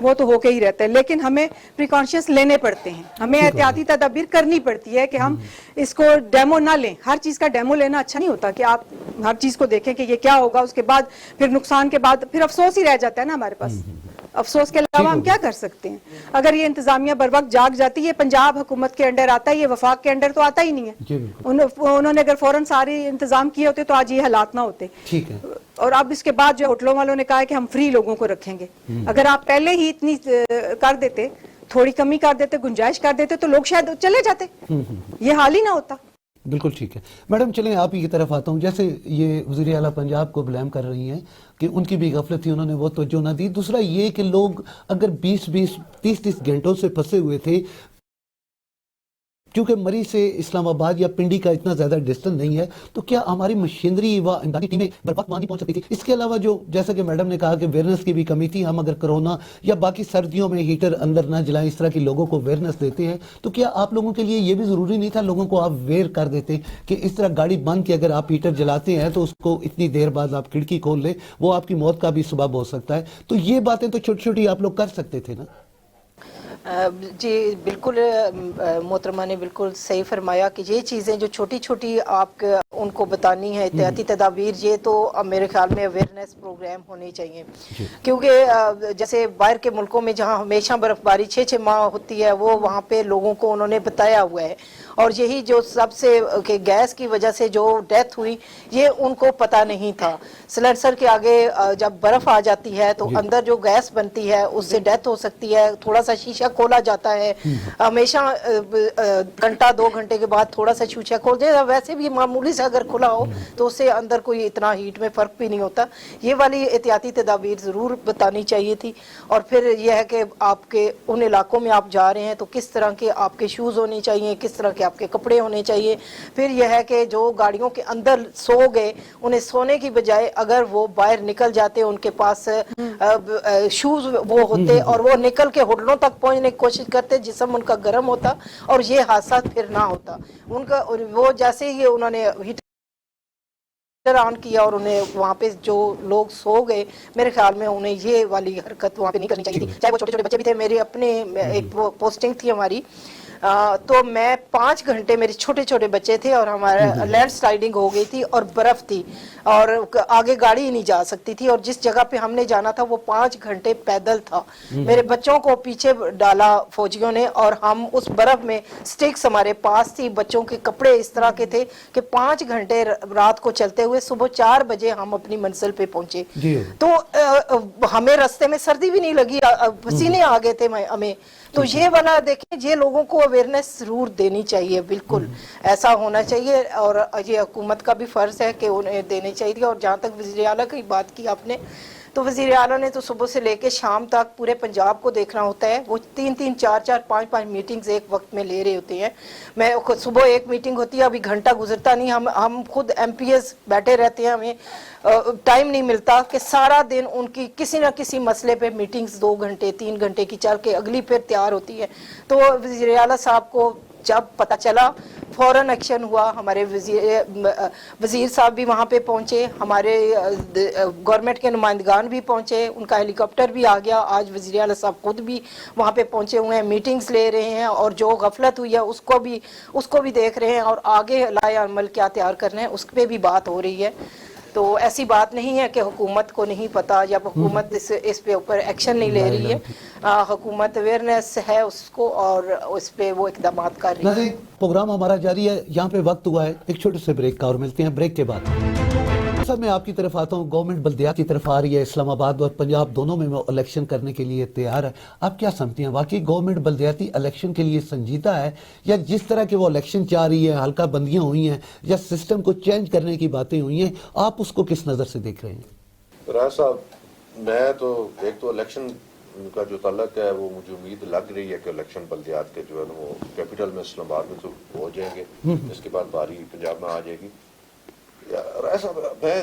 Speaker 4: وہ تو ہو کے ہی رہتا ہے, لیکن ہمیں پریکاشنس لینے پڑتے ہیں, ہمیں احتیاطی تدابیر کرنی پڑتی ہے کہ ہم اس کو ڈیمو نہ لیں. ہر چیز کا ڈیمو لینا اچھا نہیں ہوتا کہ آپ ہر چیز کو دیکھیں کہ یہ کیا ہوگا, اس کے بعد پھر نقصان کے بعد پھر افسوس ہی رہ جاتا ہے نا ہمارے پاس. افسوس کے علاوہ ہم کیا کر سکتے ہیں؟ اگر یہ انتظامیہ بر وقت جاگ جاتی, یہ پنجاب حکومت کے انڈر آتا ہے, یہ وفاق کے انڈر تو آتا ہی نہیں ہے. انہوں نے اگر فوراً سارے انتظام کیے ہوتے تو آج یہ حالات نہ ہوتے.
Speaker 1: ٹھیک ہے.
Speaker 4: اور اب اس کے بعد جو ہوٹلوں والوں نے کہا ہے کہ ہم فری لوگوں کو رکھیں گے, اگر آپ پہلے ہی اتنی کر دیتے, تھوڑی کمی کر دیتے, گنجائش کر دیتے, تو لوگ شاید چلے جاتے, یہ حال ہی نہ ہوتا.
Speaker 1: بالکل ٹھیک ہے. میڈم چلیں آپ ہی کی طرف آتا ہوں. جیسے یہ وزیر اعلیٰ پنجاب کو بلیم کر رہی ہیں کہ ان کی بھی غفلت تھی, انہوں نے وہ توجہ نہ دی. دوسرا یہ کہ لوگ اگر 20-30 گھنٹوں سے پھنسے ہوئے تھے, کیونکہ مری سے اسلام آباد یا پنڈی کا اتنا زیادہ ڈسٹنس نہیں ہے, تو کیا ہماری مشینری و امدادی ٹیمیں برپت وہاں نہیں پہنچ سکتی تھی؟ اس کے علاوہ جو جیسا کہ میڈم نے کہا کہ ویئرنس کی بھی کمی تھی, ہم اگر کرونا یا باقی سردیوں میں ہیٹر اندر نہ جلائیں, اس طرح کی لوگوں کو ویئرنس دیتے ہیں, تو کیا آپ لوگوں کے لیے یہ بھی ضروری نہیں تھا لوگوں کو آپ ویئر کر دیتے کہ اس طرح گاڑی بند کے اگر آپ ہیٹر جلاتے ہیں تو اس کو اتنی دیر بعد آپ کھڑکی کھول لیں, وہ آپ کی موت کا بھی سبب ہو سکتا ہے. تو یہ باتیں تو چھوٹی چھوٹی آپ لوگ کر سکتے تھے نا.
Speaker 2: جی بالکل, محترمہ نے بالکل صحیح فرمایا کہ یہ چیزیں جو چھوٹی چھوٹی آپ ان کو بتانی ہے, احتیاطی تدابیر, یہ تو میرے خیال میں اویئرنیس پروگرام ہونے چاہیے. کیونکہ جیسے باہر کے ملکوں میں جہاں ہمیشہ برف باری 6 ماہ ہوتی ہے, وہ وہاں پہ لوگوں کو انہوں نے بتایا ہوا ہے, اور یہی جو سب سے کہ گیس کی وجہ سے جو ڈیتھ ہوئی, یہ ان کو پتہ نہیں تھا. سلنڈر کے آگے جب برف آ جاتی ہے تو اندر جو گیس بنتی ہے اس سے ڈیتھ ہو سکتی ہے. تھوڑا سا شیشہ کھولا جاتا ہے, ہمیشہ گھنٹہ 2 گھنٹے کے بعد تھوڑا سا شیشہ کھول دے, ویسے بھی معمولی سے اگر کھلا ہو تو اس سے اندر کوئی اتنا ہیٹ میں فرق بھی نہیں ہوتا. یہ والی احتیاطی تدابیر ضرور بتانی چاہیے تھی. اور پھر یہ ہے کہ آپ کے ان علاقوں میں آپ جا رہے ہیں تو کس طرح کے آپ کے شوز ہونے چاہیے, کس طرح کے آپ کے کپڑے ہونے چاہیے. پھر یہ ہے کہ جو گاڑیوں کے اندر سو گئے, انہیں سونے کی بجائے اگر وہ باہر نکل جاتے, ان کے پاس شوز وہ ہوتے اور وہ نکل کے ہوٹلوں تک پہنچنے کی کوشش کرتے, جسم ان کا گرم ہوتا اور یہ حادثات پھر نہ ہوتا. ان کا وہ جیسے ہی انہوں نے آن کیا اور انہیں وہاں پہ جو لوگ سو گئے، میرے خیال میں انہیں یہ والی حرکت وہاں پہ نہیں کرنی چاہیے تھی، چاہے وہ چھوٹے چھوٹے بچے بھی تھے. میرے اپنے ایک پوسٹنگ تھی ہماری، تو میں 5 گھنٹے، میرے چھوٹے چھوٹے بچے تھے اور ہمارا لینڈ سلائڈنگ ہو گئی تھی اور برف تھی اور آگے گاڑی ہی نہیں جا سکتی تھی، اور جس جگہ پہ ہم نے جانا تھا وہ 5 گھنٹے پیدل تھا. میرے بچوں کو پیچھے ڈالا فوجیوں نے اور ہم اس برف میں، سٹکس ہمارے پاس تھی، بچوں کے کپڑے اس طرح کے تھے کہ 5 گھنٹے رات کو چلتے ہوئے صبح 4 بجے ہم اپنی منزل پہ پہنچے. تو ہمیں رستے میں سردی بھی نہیں لگی، پسینے آ گئے تھے ہمیں. تو یہ والا دیکھیں، یہ لوگوں کو اویئرنیس ضرور دینی چاہیے، بالکل ایسا ہونا چاہیے، اور یہ حکومت کا بھی فرض ہے کہ انہیں دینی چاہیے. اور جہاں تک وزیر اعلیٰ کی بات کی آپ نے، تو وزیر اعلیٰ نے تو صبح سے لے کے شام تک پورے پنجاب کو دیکھنا ہوتا ہے. وہ 3 4 5 میٹنگز ایک وقت میں لے رہے ہوتے ہیں. میں صبح ایک میٹنگ ہوتی ہے، ابھی گھنٹہ گزرتا نہیں، ہم خود ایم پی ایس بیٹھے رہتے ہیں، ہمیں ٹائم نہیں ملتا کہ سارا دن ان کی کسی نہ کسی مسئلے پہ میٹنگز 2 گھنٹے 3 گھنٹے کی چل کے اگلی پھر تیار ہوتی ہے. تو وزیر اعلیٰ صاحب کو جب پتہ چلا فوراً ایکشن ہوا. ہمارے وزیر صاحب بھی وہاں پہ پہنچے، ہمارے گورنمنٹ کے نمائندگان بھی پہنچے، ان کا ہیلی کاپٹر بھی آ گیا. آج وزیر اعلیٰ صاحب خود بھی وہاں پہ پہنچے ہوئے ہیں، میٹنگز لے رہے ہیں، اور جو غفلت ہوئی ہے اس کو بھی دیکھ رہے ہیں، اور آگے لائے عمل کیا تیار کرنا ہے اس پہ بھی بات ہو رہی ہے. تو ایسی بات نہیں ہے کہ حکومت کو نہیں پتا یا حکومت اس پہ اوپر ایکشن نہیں لے رہی ہے. حکومت اویئرنیس ہے اس کو اور اس پہ وہ اقدامات کر رہی ہے.
Speaker 1: پروگرام ہمارا جاری ہے، یہاں پہ وقت ہوا ہے ایک چھوٹے سے بریک کا، اور ملتے ہیں بریک کے بعد. سر میں آپ کی طرف آتا ہوں، گورنمنٹ بلدیات کی طرف آ رہی ہے، اسلام آباد اور پنجاب دونوں میں الیکشن کرنے کے لیے تیار ہے. آپ کیا سمجھتے ہیں، واقعی گورنمنٹ بلدیاتی الیکشن کے لیے سنجیدہ ہے، یا جس طرح کے وہ الیکشن چاہ رہی ہے، حلقہ بندیاں ہوئی ہیں یا سسٹم کو چینج کرنے کی باتیں ہوئی ہیں، آپ اس کو کس نظر سے دیکھ رہے ہیں؟
Speaker 3: راج صاحب، میں تو ایک تو الیکشن کا جو تعلق ہے وہ مجھے امید لگ رہی ہے کہ الیکشن بلدیات کے جو ہے وہ کیپٹل میں اسلام آباد میں تو ہو جائیں گے، اس کے بعد باری پنجاب میں آ جائے گی. راج صاحب، میں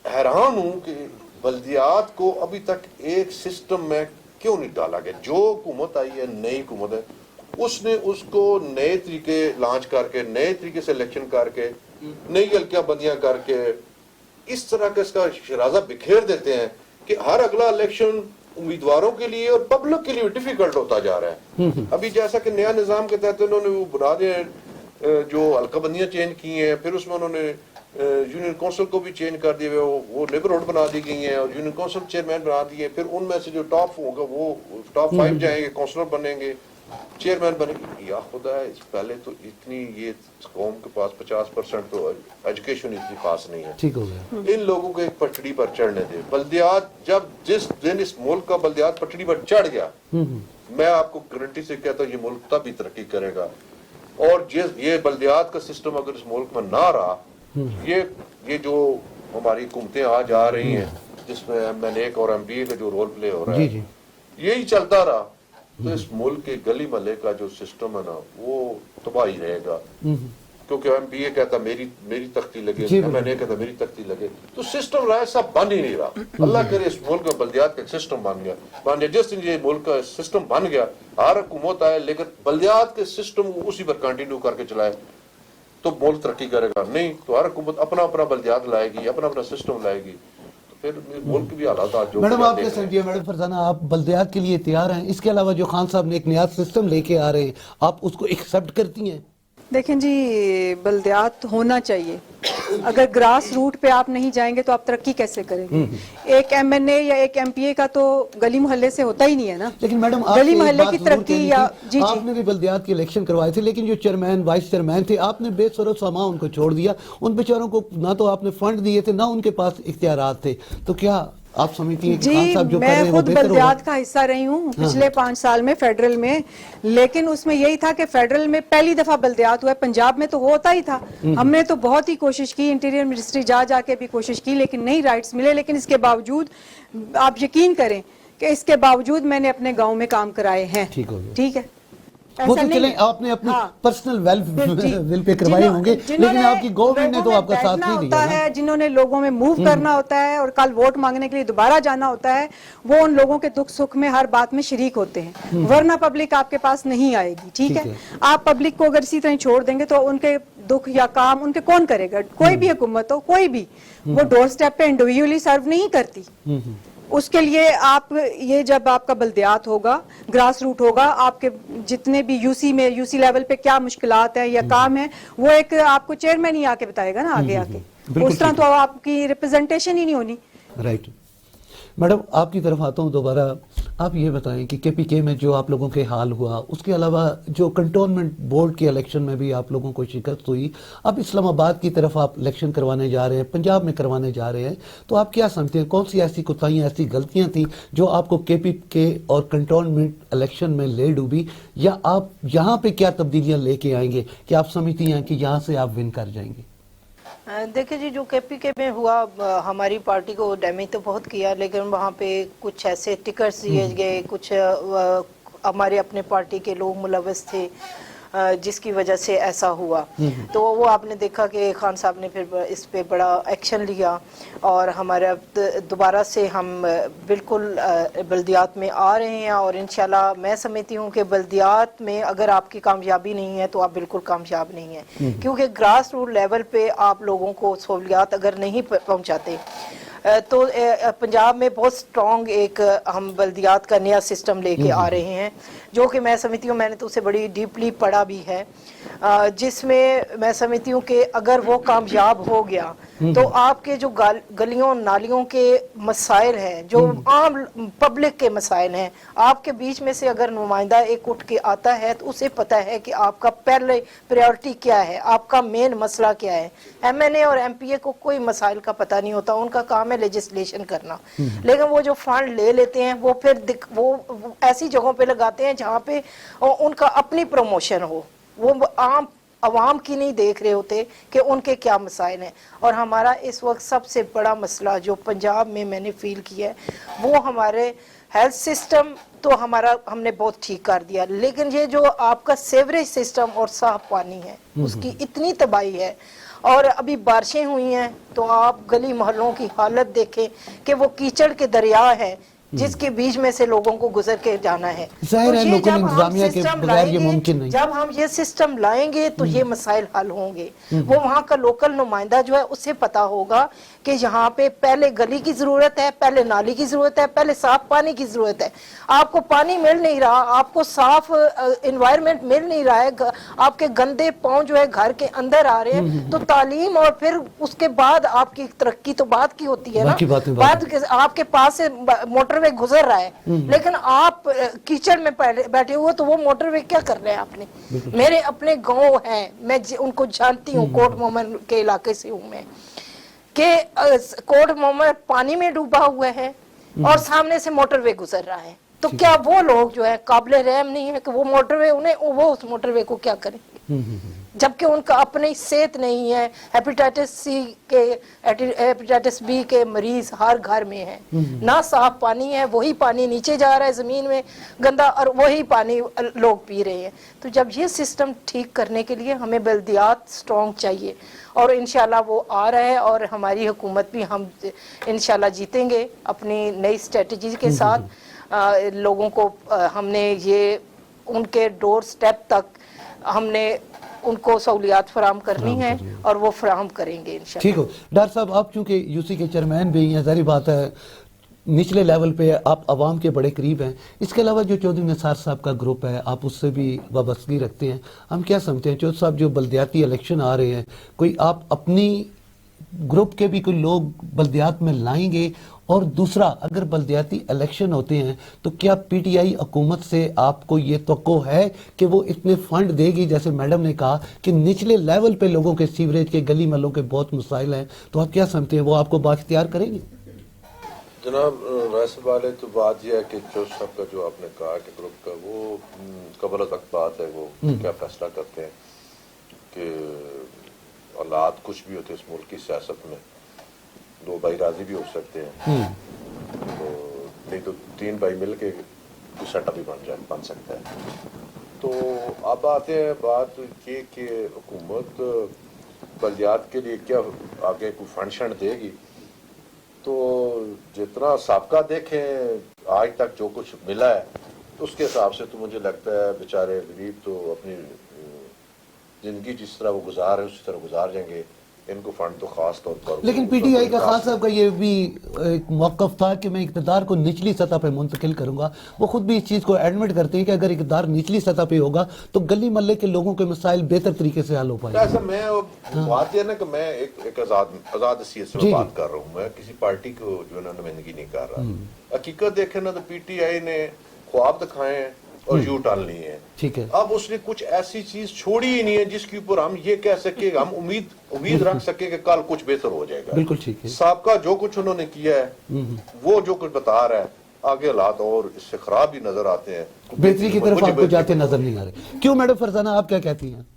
Speaker 3: حیران ہوں کہ بلدیات کو ابھی تک ایک سسٹم میں کیوں نہیں ڈالا گیا. جو حکومت آئی ہے، نئی حکومت ہے، اس نے اس کو نئے طریقے لانچ کر کے، نئے طریقے سے الیکشن کر کے، نئی حلقیاں بندیاں کر کے اس طرح کا اس کا شرازہ بکھیر دیتے ہیں کہ ہر اگلا الیکشن امیدواروں کے لیے اور پبلک کے لیے ڈیفیکلٹ ہوتا جا رہا ہے. ابھی جیسا کہ نیا نظام کے تحت انہوں نے وہ بنا دیا جو حلقہ بندیاں چینج کی ہیں، پھر اس میں انہوں نے یونین کونسل کو بھی چینج کر دیا، وہ نیبرہڈ بنا دی گئی ہیں اور یونین کونسل چیئرمین بنا دیے. پھر ان میں سے جو ٹاپ ہوگا وہ ٹاپ 5 جائیں گے، کونسلر بنیں گے، چیئرمین بنے گے. یا خدا ہے، پہلے تو اتنی یہ قوم کے پاس 50% تو ایجوکیشن اتنی خاص نہیں ہے.
Speaker 1: ٹھیک ہو گیا.
Speaker 3: ان لوگوں کو ایک پٹڑی پر چڑھنے دے. بلدیات جس دن اس ملک کا بلدیات پٹڑی پر چڑھ گیا، میں آپ کو گارنٹی سے کہتا ہوں یہ ملک تب ہی ترقی کرے گا. اور یہ بلدیات کا سسٹم اگر اس ملک میں نہ رہا، یہ جو ہماری حکومتیں آج آ رہی ہیں جس میں MNA اور MPA کا جو رول پلے ہو رہا ہے، یہی چلتا رہا تو اس ملک کے گلی محلے کا جو سسٹم ہے نا وہ تباہی رہے گا. کیونکہ MPA کہتا میری تختی لگے، MNA کہتا میری تختی لگے، تو سسٹم رہا سب بن ہی نہیں رہا. اللہ کرے اس ملک میں بلدیات کا سسٹم بن گیا. جس دن یہ ملک کا سسٹم بن گیا، ہر حکومت آئے لیکن بلدیات کے سسٹم اسی پر کنٹینیو کر کے چلائے تو ملک ترقی کرے گا. نہیں تو ہر حکومت اپنا بلدیات لائے گی، اپنا سسٹم لائے گی، تو پھر ملک بھی حالات آج جو
Speaker 1: میڈم آپ کے سمجھیے، میڈم فرزانہ، آپ بلدیات کے لیے تیار ہیں؟ اس کے علاوہ جو خان صاحب نے ایک نیا سسٹم لے کے آ رہے ہیں، آپ اس کو ایکسیپٹ کرتی ہیں؟
Speaker 4: دیکھیں جی، بلدیات ہونا چاہیے. اگر گراس روٹ پہ آپ نہیں جائیں گے تو آپ ترقی کیسے کریں گے؟ ایک MNA یا ایک MPA کا تو گلی محلے سے ہوتا ہی نہیں ہے نا.
Speaker 1: لیکن میڈم
Speaker 4: گلی محلے کی ترقی یا
Speaker 1: آپ نے بھی بلدیات کے الیکشن کروائے تھے، لیکن جو چیئرمین وائس چیئرمین تھے آپ نے بے سر و سامان ان کو چھوڑ دیا. ان بیچاروں کو نہ تو آپ نے فنڈ دیے تھے، نہ ان کے پاس اختیارات تھے. تو کیا آپ سمجھتی ہیں کہ خان صاحب جو کر رہے ہیں وہ بہتر ہوگا؟
Speaker 4: میں خود بلدیات کا حصہ رہی ہوں پچھلے 5 سال میں فیڈرل میں، لیکن اس میں یہی تھا کہ فیڈرل میں پہلی دفعہ بلدیات ہوا ہے. پنجاب میں تو ہوتا ہی تھا. ہم نے تو بہت ہی کوشش کی، انٹیریئر منسٹری جا کے بھی کوشش کی، لیکن نہیں رائٹس ملے. لیکن اس کے باوجود آپ یقین کریں کہ اس کے باوجود میں نے اپنے گاؤں میں کام کرائے ہیں. ٹھیک ہے،
Speaker 1: وہ تو چلیں آپ نے اپنی پرسنل ویل پہ کروائے ہوں گے، لیکن آپ کی گورنمنٹ نے تو آپ کا ساتھ نہیں دیا نا.
Speaker 4: جنہوں نے لوگوں میں موو کرنا ہوتا ہے اور کل ووٹ مانگنے کے لیے دوبارہ جانا ہوتا ہے، وہ ان لوگوں کے دکھ سکھ میں ہر بات میں شریک ہوتے ہیں، ورنہ پبلک آپ کے پاس نہیں آئے گی. ٹھیک ہے، آپ پبلک کو اگر اسی طرح چھوڑ دیں گے تو ان کے दुख या काम उनके कौन करेगा? कोई भी हुकूमत हो, कोई भी, वो डोर स्टेप पे इंडिविजुअली सर्व नहीं करती। उसके लिए आप ये जब आपका बल्दियात होगा, ग्रास रूट होगा, आपके जितने भी यूसी लेवल पे क्या मुश्किलात हैं या काम है, वो एक आपको चेयरमैन ही आके बताएगा ना आगे आके।
Speaker 1: बिल्कुल
Speaker 4: उस तरह तो आपकी रिप्रेजेंटेशन ही नहीं होनी।
Speaker 1: राइट। मैडम आपकी तरफ आता हूँ दोबारा, आप ये बताएं कि केपीके में जो आप लोगों के हाल हुआ, उसके अलावा जो कंटोनमेंट बोर्ड के इलेक्शन में भी आप लोगों को शिकस्त हुई, अब इस्लामाबाद की तरफ आप इलेक्शन करवाने जा रहे हैं, पंजाब में करवाने जा रहे हैं, तो आप क्या समझते हैं कौन सी ऐसी कोताहियाँ, ऐसी गलतियाँ थी जो आपको केपीके और कंटोनमेंट इलेक्शन में ले डूबी, या आप यहाँ पे क्या तब्दीलियाँ लेके आएंगे कि आप समझती हैं कि यहाँ से आप विन कर जाएंगे?
Speaker 2: देखिए जी, जो केपीके में हुआ, हमारी पार्टी को डैमेज तो बहुत किया, लेकिन वहाँ पे कुछ ऐसे टिकट्स दिए गए, कुछ हमारे अपने पार्टी के लोग मुलव्वस थे, जिसकी वजह से ऐसा हुआ। तो वो आपने देखा कि खान साहब ने फिर इस पे बड़ा एक्शन लिया, और हमारा दोबारा से हम बिल्कुल बल्दियात में आ रहे हैं, और इंशाल्लाह मैं समझती हूँ कि बल्दियात में अगर आपकी कामयाबी नहीं है तो आप बिल्कुल कामयाब नहीं है, क्योंकि ग्रास रूट लेवल पे आप लोगों को सहूलियात अगर नहीं पहुँचाते तो पंजाब में बहुत स्ट्रॉन्ग एक हम बल्दियात का नया सिस्टम लेके आ रहे हैं, जो कि मैं समझती हूँ, मैंने तो उसे बड़ी डीपली पढ़ा भी है, जिसमें मैं समझती हूँ कि अगर वो कामयाब हो गया तो आपके जो गलियों नालियों के मसाइल हैं, जो आम पब्लिक के मसाइल हैं, आपके बीच में से अगर नुमाइंदा एक उठ के आता है तो उसे पता है कि आपका पहले प्रायोरिटी क्या है, आपका मेन मसला क्या है। एमएनए और एमपीए को कोई मसाइल का पता नहीं होता, उनका काम है लेजिस्लेशन करना, लेकिन वो जो फंड ले लेते हैं वो फिर वो ऐसी जगहों पे लगाते हैं जहाँ पे उनका अपनी प्रमोशन हो, वो आम अवाम की नहीं देख रहे होते कि उनके क्या मसाइल हैं। और हमारा इस वक्त सबसे बड़ा मसला जो पंजाब में मैंने फील किया है, वो हमारे हेल्थ सिस्टम तो हमारा हमने बहुत ठीक कर दिया, लेकिन ये जो आपका सेवरेज सिस्टम और साफ पानी है, उसकी इतनी तबाही है। और अभी बारिशें हुई हैं तो आप गली मोहल्लों की हालत देखें कि वो कीचड़ के दरिया है जिसके बीच में से लोगों को गुजर के जाना है।
Speaker 1: जाहिर है लोकल इंतजामिया के बगैर ये
Speaker 2: लाएंगे,
Speaker 1: मुमकिन नहीं।
Speaker 2: जब हम ये सिस्टम लाएंगे तो ये मसाइल हल होंगे। वो वहाँ का लोकल नुमाइंदा जो है उसे पता होगा कि यहाँ पे पहले गली की जरूरत है, पहले नाली की जरूरत है, पहले साफ पानी की जरूरत है। आपको पानी मिल नहीं रहा, आपको साफ एनवायरनमेंट मिल नहीं रहा है, आपके गंदे पाँव जो है घर के अंदर आ रहे हैं, तो तालीम और फिर उसके बाद आपकी तरक्की तो बाद की होती है ना, बाद आपके पास से मोटरवे गुजर रहा है, लेकिन आप कीचड़ में बैठे हुए, तो वो मोटरवे क्या कर रहे हैं आपने। मेरे अपने गांव हैं, मैं उनको जानती हूँ, कोट मोहम्मद के इलाके से हूँ मैं, कि कोट मोहम्मद पानी में डूबा हुआ है और सामने से मोटरवे गुजर रहा है। तो क्या वो लोग जो है काबिल रहम नहीं है कि वो मोटरवे वो उस मोटरवे को क्या करें, जबकि उनका अपनी सेहत नहीं है। हेपेटाइटिस बी के मरीज हर घर में है, ना साफ पानी है, वही पानी नीचे जा रहा है जमीन में गंदा, और वही पानी लोग पी रहे हैं। तो जब ये सिस्टम ठीक करने के लिए हमें बल्दियात स्ट्रॉन्ग चाहिए, और इंशाल्लाह वो आ रहा है, और हमारी हुकूमत भी हम इंशाल्लाह जीतेंगे अपनी नई स्ट्रेटजी के साथ। लोगों को हमने ये उनके डोर स्टेप तक हमने उनको सहूलियात फराम करनी है, और वो फराम करेंगे इंशाल्लाह।
Speaker 1: ठीक हो डॉक्टर साहब, आप चूंकि यूसी के चेयरमैन भी हैं, जाहिर बात है निचले लेवल पे आप आवाम के बड़े करीब हैं। इसके अलावा जो चौधरी निसार साहब का ग्रुप है, आप उससे भी वाबस्तगी रखते हैं, हम क्या समझते हैं चौधरी साहब जो बल्दियाती इलेक्शन आ रहे हैं, कोई आप अपनी ग्रुप के भी कोई लोग बल्दियात में लाएंगे? और दूसरा, अगर बल्दियाती इलेक्शन होते हैं तो क्या पीटीआई हुकूमत से आपको ये तवक्को है कि वो इतने फंड देगी, जैसे मैडम ने कहा कि निचले लेवल पे लोगों के सीवरेज के गली महलों के बहुत मसाइल हैं, तो आप क्या समझते हैं वो आपको बाख्तियार करेंगे?
Speaker 3: जनाब वैसे वाले तो बात यह है कि चौधरी साहब का जो आपने कहा कि ग्रुप का, वो कबल तक बात है, वो क्या फैसला करते हैं कि औलाद कुछ भी होते हैं इस मुल्क की सियासत में, दो भाई राजी भी हो सकते हैं, तो नहीं तो तीन भाई मिलके कुछ सेटअप भी बन सकता है। तो अब आते हैं बात ये कि हुकूमत बल्दियात के लिए क्या आगे कोई फंड देगी, तो जितना साबका देखें आज तक जो कुछ मिला है, तो उसके हिसाब से तो मुझे लगता है बेचारे गरीब तो अपनी जिंदगी जिस तरह वो गुजार है उसी तरह गुजार जाएंगे। इनको फंड तो खास तौर पर,
Speaker 1: लेकिन पीटीआई का खान साहब का ये भी एक मौक़िफ़ था कि मैं इक़्तिदार को निचली सतह पे मुंतकिल करूंगा। वो खुद भी इस चीज़ को एडमिट करते हैं कि अगर इक़्तिदार निचली सतह पे होगा तो गली मोहल्ले के लोगों के मसाइल बेहतर तरीके से हल हो पाएंगे।
Speaker 3: ऐसा मैं बात यह ना कि मैं एक आज़ाद हैसियत से बात कर रहा हूँ, मैं किसी पार्टी को जो है नुमाइंदगी नहीं कर रहा। हकीकत देखें ना तो पीटीआई ने ख्वाब दिखाए हैं और यू टर्न लिए हैं।
Speaker 1: ठीक है,
Speaker 3: अब उसने कुछ ऐसी चीज छोड़ी ही नहीं है जिसके ऊपर हम ये कह सके, हम उम्मीद रख सके कि कल कुछ बेहतर हो जाएगा।
Speaker 1: बिल्कुल ठीक है।
Speaker 3: सबका जो कुछ उन्होंने किया है वो जो कुछ बता रहा है, आगे हालात और इससे खराब भी नजर आते हैं,
Speaker 1: बेहतरी की तरफ आपको जाते नजर नहीं आ रहे। क्यों मैडम फरजाना, आप क्या कहती हैं?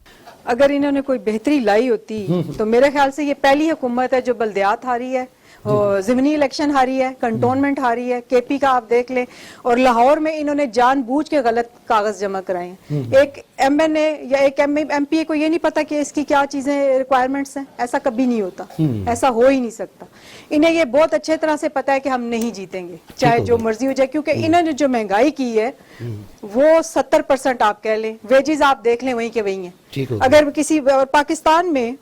Speaker 4: अगर इन्होंने कोई बेहतरी लाई होती तो मेरे ख्याल से ये पहली हुकूमत है जो बल्दियात हारी है, ज़िमनी इलेक्शन हारी है, कंटोनमेंट हारी है, केपी का आप देख लें, और लाहौर में इन्होंने जानबूझ के गलत कागज जमा कराए हैं। एक एमएनए या एक एमपीए को ये नहीं पता कि इसकी क्या चीजें रिक्वायरमेंट्स हैं, ऐसा कभी नहीं होता, ऐसा हो ही नहीं सकता। इन्हें ये बहुत अच्छे तरह से पता है कि हम नहीं जीतेंगे चाहे जो मर्जी हो जाए, क्योंकि इन्होंने जो महंगाई की है वो 70% आप कह लें, वेजेस आप देख लें वहीं के वहीं है। अगर किसी पाकिस्तान में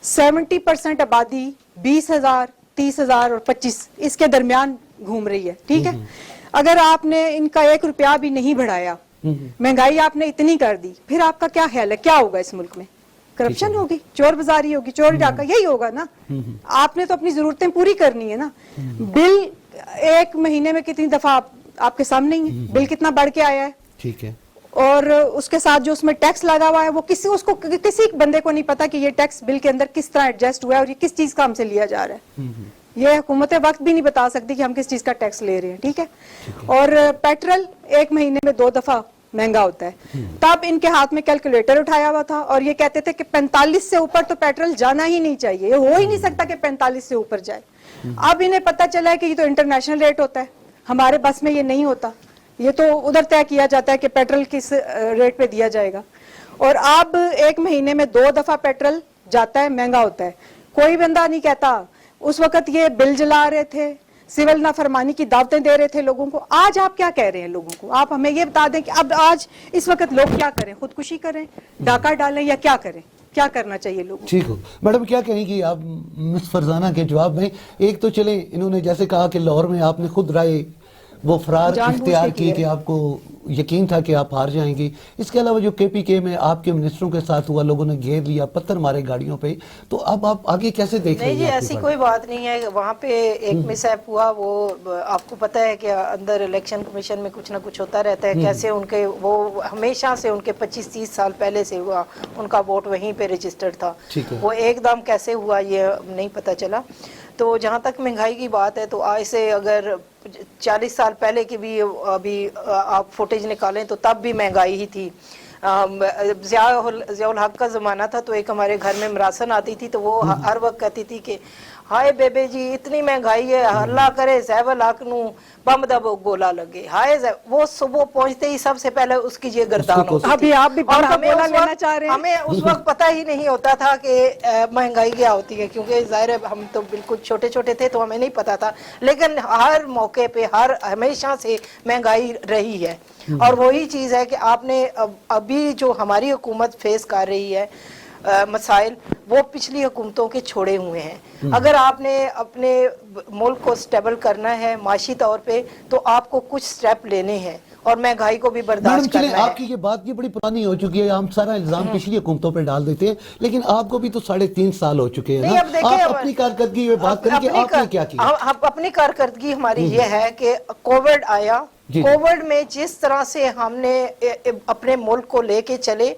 Speaker 4: 70% आबादी 20,000, 30,000 और 25 इसके दरमियान घूम रही है, ठीक है। अगर आपने इनका 1 रुपया भी नहीं बढ़ाया, महंगाई आपने इतनी कर दी, फिर आपका क्या ख्याल है क्या होगा इस मुल्क में? करप्शन होगी, चोर बाजारी होगी, चोरी डाका, यही होगा ना। आपने तो अपनी जरूरतें पूरी करनी है ना। बिल 1 महीने में कितनी दफा आपके सामने ही है, बिल कितना बढ़ के आया है, ठीक है, और उसके साथ जो उसमें टैक्स लगा हुआ है वो किसी बंदे को नहीं पता कि ये टैक्स बिल के अंदर किस तरह एडजस्ट हुआ है और ये किस चीज का हमसे लिया जा रहा है। ये हुकूमत वक्त भी नहीं बता सकती कि हम किस चीज का टैक्स ले रहे हैं, ठीक है। और पेट्रोल 1 महीने में 2 दफा महंगा होता है। तब इनके हाथ में कैलकुलेटर उठाया हुआ था और ये कहते थे कि 45 से ऊपर तो पेट्रोल जाना ही नहीं चाहिए, ये हो ही नहीं सकता कि 45 से ऊपर जाए। अब इन्हें पता चला है कि ये तो इंटरनेशनल रेट होता है, हमारे बस में ये नहीं होता, ये तो उधर तय किया जाता है कि पेट्रोल किस रेट पे दिया जाएगा। और अब 1 महीने में 2 दफा पेट्रोल जाता है, महंगा होता है। कोई बंदा नहीं कहता उस वक्त ये बिल जला रहे थे, सिविल नाफरमानी की दावतें दे रहे थे लोगों को। आज आप क्या कह रहे हैं लोगों को? आप हमें ये बता दें कि अब आज इस वक्त लोग क्या करें, खुदकुशी करें, डाका डालें या क्या करें, क्या करना चाहिए लोगों?
Speaker 1: ठीक हो मैडम, क्या कहेंगी आप मिस फरजाना के जवाब में? एक तो चले इन्होंने जैसे कहा कि लाहौर में आपने खुद राय वो फरार इख्तियार की कि आपको यकीन था कि आप हार जाएंगी। इसके अलावा जो केपीके में आपके मिनिस्टरों के साथ हुआ, लोगों ने घेर लिया, पत्थर मारे गाड़ियों पे, तो अब आप आगे कैसे देख रहे हैं?
Speaker 2: नहीं जी, ऐसी कोई बात नहीं है। वहाँ पे एक मिसहैप हुआ, वो आपको पता है कि अंदर इलेक्शन कमीशन में कुछ ना कुछ होता रहता है। कैसे उनके वो हमेशा से उनके 25-30 साल पहले से हुआ, उनका वोट वहीं पे रजिस्टर्ड था, वो एकदम कैसे हुआ ये नहीं पता चला। तो जहाँ तक महंगाई की बात है तो आज से अगर 40 साल पहले की भी अभी आप फुटेज निकालें तो तब भी महंगाई ही थी। ज़ियाउल हक का ज़माना था तो एक हमारे घर में मरासन आती थी तो वो हर वक्त कहती थी कि हाय बेबे जी इतनी महंगाई है, अल्लाह करे ज़ियाउल हक नू बम दा गोला लगे। हाय वो सुबह पहुंचते ही सबसे पहले उसकी ये गर्दान होती थी।
Speaker 4: अभी आप भी
Speaker 2: और
Speaker 4: हमें
Speaker 2: उस वक्त पता ही नहीं होता था कि महंगाई क्या होती है, क्योंकि जाहिर है हम तो बिल्कुल छोटे छोटे थे तो हमें नहीं पता था। लेकिन हर मौके पे हमेशा से महंगाई रही है। और वही चीज़ है कि आपने अभी जो हमारी हुकूमत फेस कर रही है मसाइल, वो पिछली हुकूमतों के छोड़े हुए हैं। अगर आपने अपने मुल्क को स्टेबल करना है माशी तौर पे तो आपको कुछ स्टेप लेने हैं और महंगाई को भी बर्दाश्त करना है।
Speaker 1: आपकी ये बात बड़ी पुरानी हो चुकी है, हम सारा इल्जाम पिछली हुकूमतों पे डाल देते हैं, लेकिन आपको भी तो 3.5 साल हो चुके हैं ना। आप अपनी कारकर्दगी में बात करें कि आपने क्या किया?
Speaker 2: अपनी कारकर्दगी हमारी ये है कि कोविड आया, कोविड में जिस तरह से हमने अपने मुल्क को लेके चले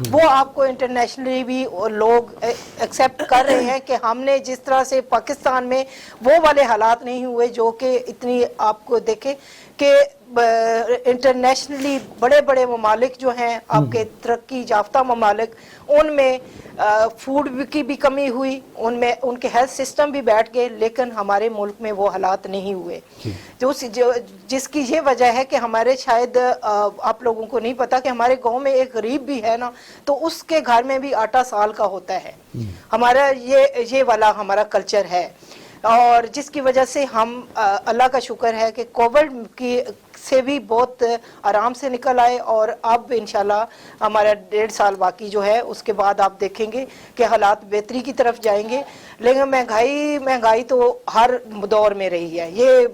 Speaker 2: वो आपको इंटरनेशनली भी लोग एक्सेप्ट कर रहे हैं कि हमने जिस तरह से पाकिस्तान में वो वाले हालात नहीं हुए जो कि इतनी आपको देखे कि इंटरनेशनली बड़े बड़े ममालिक जो हैं आपके तरक्की याफ्ता ममालिक, उनमें फूड की भी कमी हुई, उनमें उनके हेल्थ सिस्टम भी बैठ गए, लेकिन हमारे मुल्क में वो हालात नहीं हुए। जिसकी ये वजह है कि हमारे शायद आप लोगों को नहीं पता कि हमारे गांव में एक गरीब भी है ना, तो उसके घर में भी आटा साल का होता है। हमारा ये वाला हमारा कल्चर है और जिसकी वजह से हम अल्लाह का शुक्र है कि कोविड से भी बहुत आराम से निकल आए, और अब इंशाल्लाह हमारा 1.5 साल बाकी जो है, उसके बाद आप देखेंगे कि हालात बेहतरी की तरफ जाएंगे। लेकिन महंगाई तो हर दौर में रही है, ये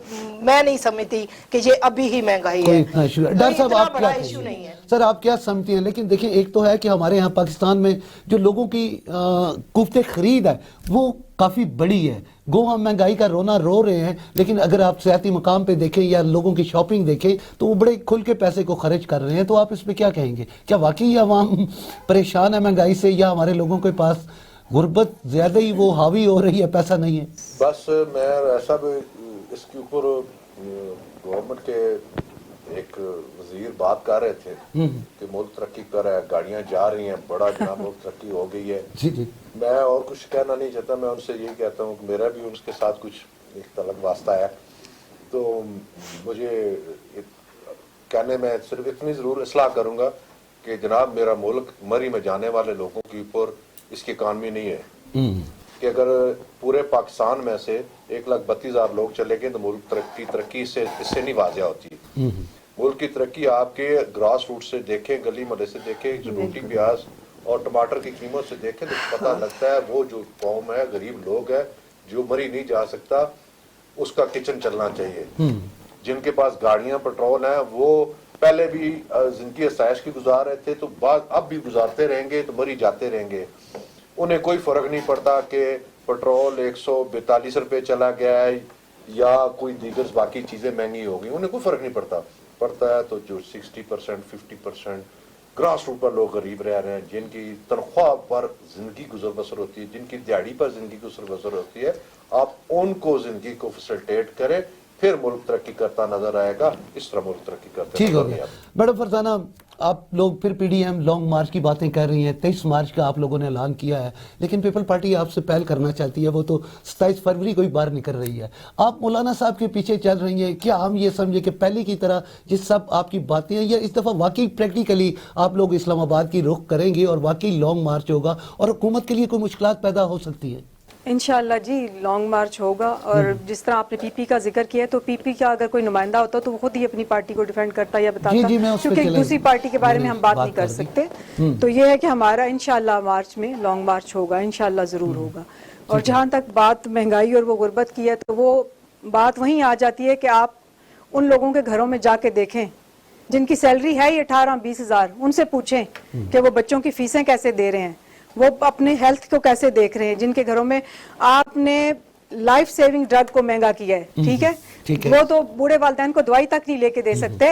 Speaker 2: मैं नहीं समझती कि ये अभी ही महंगाई
Speaker 1: कोई
Speaker 2: है।
Speaker 1: इतना इशू है। डॉक्टर साहब, आप क्या
Speaker 2: इशू नहीं
Speaker 1: कहेंगे?
Speaker 2: है।
Speaker 1: सर, आप क्या समझती हैं? लेकिन देखिए, एक तो है कि हमारे यहाँ पाकिस्तान में जो लोगों की कुफ्ते खरीद है वो काफ़ी बड़ी है। गो हम महंगाई का रोना रो रहे हैं, लेकिन अगर आप सियाती मुकाम पे देखें या लोगों की शॉपिंग देखें तो वो बड़े खुल के पैसे को खर्च कर रहे हैं। तो आप इस पे क्या कहेंगे? क्या वाकई अवाम परेशान है महंगाई से, या हमारे लोगों के पास गुर्बत ज़्यादा ही वो हावी हो रही है, पैसा नहीं है?
Speaker 3: बस मैं ऐसा भी इसके ऊपर गवर्नमेंट के एक वजीर बात कर रहे थे कि मुल्क तरक्की कर रहा है, गाड़ियां जा रही हैं, बड़ा जनाब मुल्क तरक्की हो गई है।
Speaker 1: जी जी।
Speaker 3: मैं और कुछ कहना नहीं चाहता, मैं उनसे यही कहता हूँ कि मेरा भी उनके साथ कुछ एक तलक वास्ता है। तो मुझे कहने में सिर्फ इतनी ज़रूर इसलाह करूँगा कि जनाब मेरा मुल्क मरी में जाने वाले लोगों के ऊपर इसकी इकानमी नहीं है कि अगर पूरे पाकिस्तान में से 1,32,000 लोग चले गए तो मुल्क तरक्की इससे नहीं वाजिया होती। मुल्क की तरक्की आपके ग्रास रूट से देखें, गली मोहल्ले से देखें, जो रोटी प्याज और टमाटर की कीमत से देखें तो पता लगता है वो जो कौम है, गरीब लोग है, जो मरी नहीं जा सकता, उसका किचन चलना चाहिए। जिनके पास गाड़ियां पेट्रोल है वो पहले भी जिंदगी आसाइश की गुजार रहे थे, तो बाद अब भी गुजारते रहेंगे, तो मरी जाते रहेंगे। उन्हें कोई फर्क नहीं पड़ता कि पेट्रोल 142 रुपये चला गया है या कोई दीगर बाकी चीजें महंगी हो गई, उन्हें कोई फर्क नहीं पड़ता है। तो जो 60% 50% ग्रास रूट पर लोग गरीब रह रहे हैं, जिनकी तनख्वाह पर जिंदगी गुजर बसर होती है, जिनकी दिहाड़ी पर जिंदगी गुजर बसर होती है, आप उनको जिंदगी को फैसिलिटेट करें, फिर मुल्क तरक्की करता नजर आएगा। इस तरह मुल्क तरक्की करते
Speaker 1: ठीक हो गया। मैडम फरजाना, आप लोग फिर पीडीएम लॉन्ग मार्च की बातें कर रही हैं। 23 मार्च का आप लोगों ने ऐलान किया है, लेकिन पीपल पार्टी आपसे पहल करना चाहती है, वो तो 27 फरवरी को ही बाहर निकल रही है। आप मौलाना साहब के पीछे चल रही हैं। क्या हम ये समझे कि पहले की तरह जिस सब आपकी बातें हैं, या इस दफ़ा वाकई प्रैक्टिकली आप लोग इस्लामाबाद की रुख करेंगे और वाकई लॉन्ग मार्च होगा और हुकूमत के लिए कोई मुश्किलात पैदा हो सकती है?
Speaker 4: इंशाल्लाह जी लॉन्ग मार्च होगा। और जिस तरह आपने पीपी का जिक्र किया, तो पीपी का अगर कोई नुमाइंदा होता तो वो खुद ही अपनी पार्टी को डिफेंड करता या बताता, क्योंकि दूसरी पार्टी के बारे में हम बात नहीं कर सकते। तो ये है कि हमारा इंशाल्लाह मार्च में लॉन्ग मार्च होगा, इंशाल्लाह ज़रूर होगा। और जहाँ तक बात महंगाई और वो गुर्बत की है, तो वो बात वहीं आ जाती है कि आप उन लोगों के घरों में जाके देखें जिनकी सैलरी है ही 18-20 हज़ार, उनसे पूछें कि वो बच्चों की फीसें कैसे दे रहे हैं, वो अपने हेल्थ को कैसे देख रहे हैं, जिनके घरों में आपने लाइफ सेविंग ड्रग को महंगा किया है, ठीक है, वो तो बूढ़े वालिदैन को दवाई तक नहीं लेके दे सकते।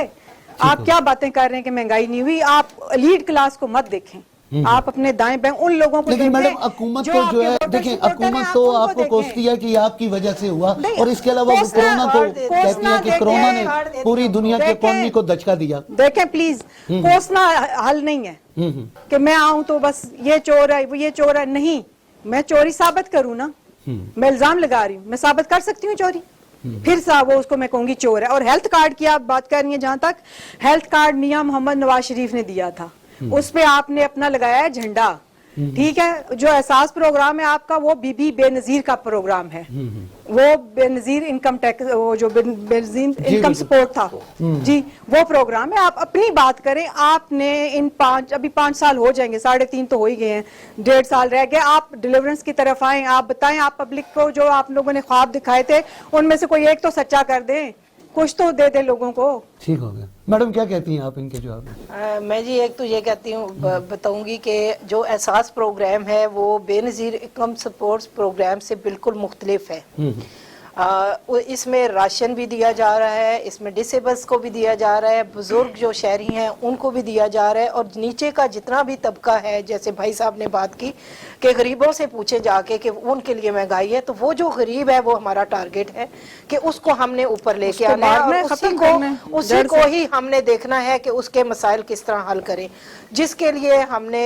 Speaker 4: आप क्या बातें कर रहे हैं कि महंगाई नहीं हुई? आप लीड क्लास को मत देखें, आप अपने दाएं बाएं उन लोगों को
Speaker 1: लेकिन मैडम हुकूमत तो जो है, देखिए हुकूमत तो आपको कोसती है कि आपकी वजह से हुआ, और इसके अलावा कोरोना को कहती है कि कोरोना ने पूरी दुनिया की इकोनॉमी को दचका दिया।
Speaker 4: देखें प्लीज, कोसना हल नहीं है कि मैं आऊं तो बस ये चोर है वो ये चोर है। नहीं, मैं चोरी साबित करूं ना, मैं इल्जाम लगा रही हूँ, मैं साबित कर सकती हूँ चोरी, फिर वो उसको मैं कहूंगी चोर है। और हेल्थ कार्ड की आप बात कर रही हैं, जहां तक हेल्थ कार्ड मियां मोहम्मद नवाज शरीफ ने दिया था, उस पे आपने अपना लगाया है झंडा, ठीक है। जो एहसास प्रोग्राम है आपका, वो बीबी बेनजीर का प्रोग्राम है, वो बेनजीर इनकम टैक्स, वो जो बेनजीर इनकम सपोर्ट था जी, वो प्रोग्राम है। आप अपनी बात करें, आपने इन अभी 5 साल हो जाएंगे, 3.5 तो हो ही गए हैं, 1.5 साल रह गए। आप डिलीवरेंस की तरफ आए, आप बताएं, आप पब्लिक को जो आप लोगों ने ख्वाब दिखाए थे उनमें से कोई एक तो सच्चा कर दें, कुछ तो दे दे लोगों को।
Speaker 1: ठीक हो गया। मैडम क्या कहती हैं आप इनके जवाब में?
Speaker 2: मैं जी एक तो ये कहती हूँ, बताऊंगी कि जो एहसास प्रोग्राम है वो बेनज़ीर इनकम सपोर्ट प्रोग्राम से बिल्कुल मुख्तलिफ है। इसमें राशन भी दिया जा रहा है, इसमें डिसेबल्स को भी दिया जा रहा है, बुजुर्ग जो शहरी हैं उनको भी दिया जा रहा है, और नीचे का जितना भी तबका है, जैसे भाई साहब ने बात की कि गरीबों से पूछे जाके कि उनके लिए महंगाई है, तो वो जो गरीब है वो हमारा टारगेट है कि उसको हमने ऊपर लेके आना है, और उसी को ही हमने देखना है कि उसके मसाइल किस तरह हल करें। जिसके लिए हमने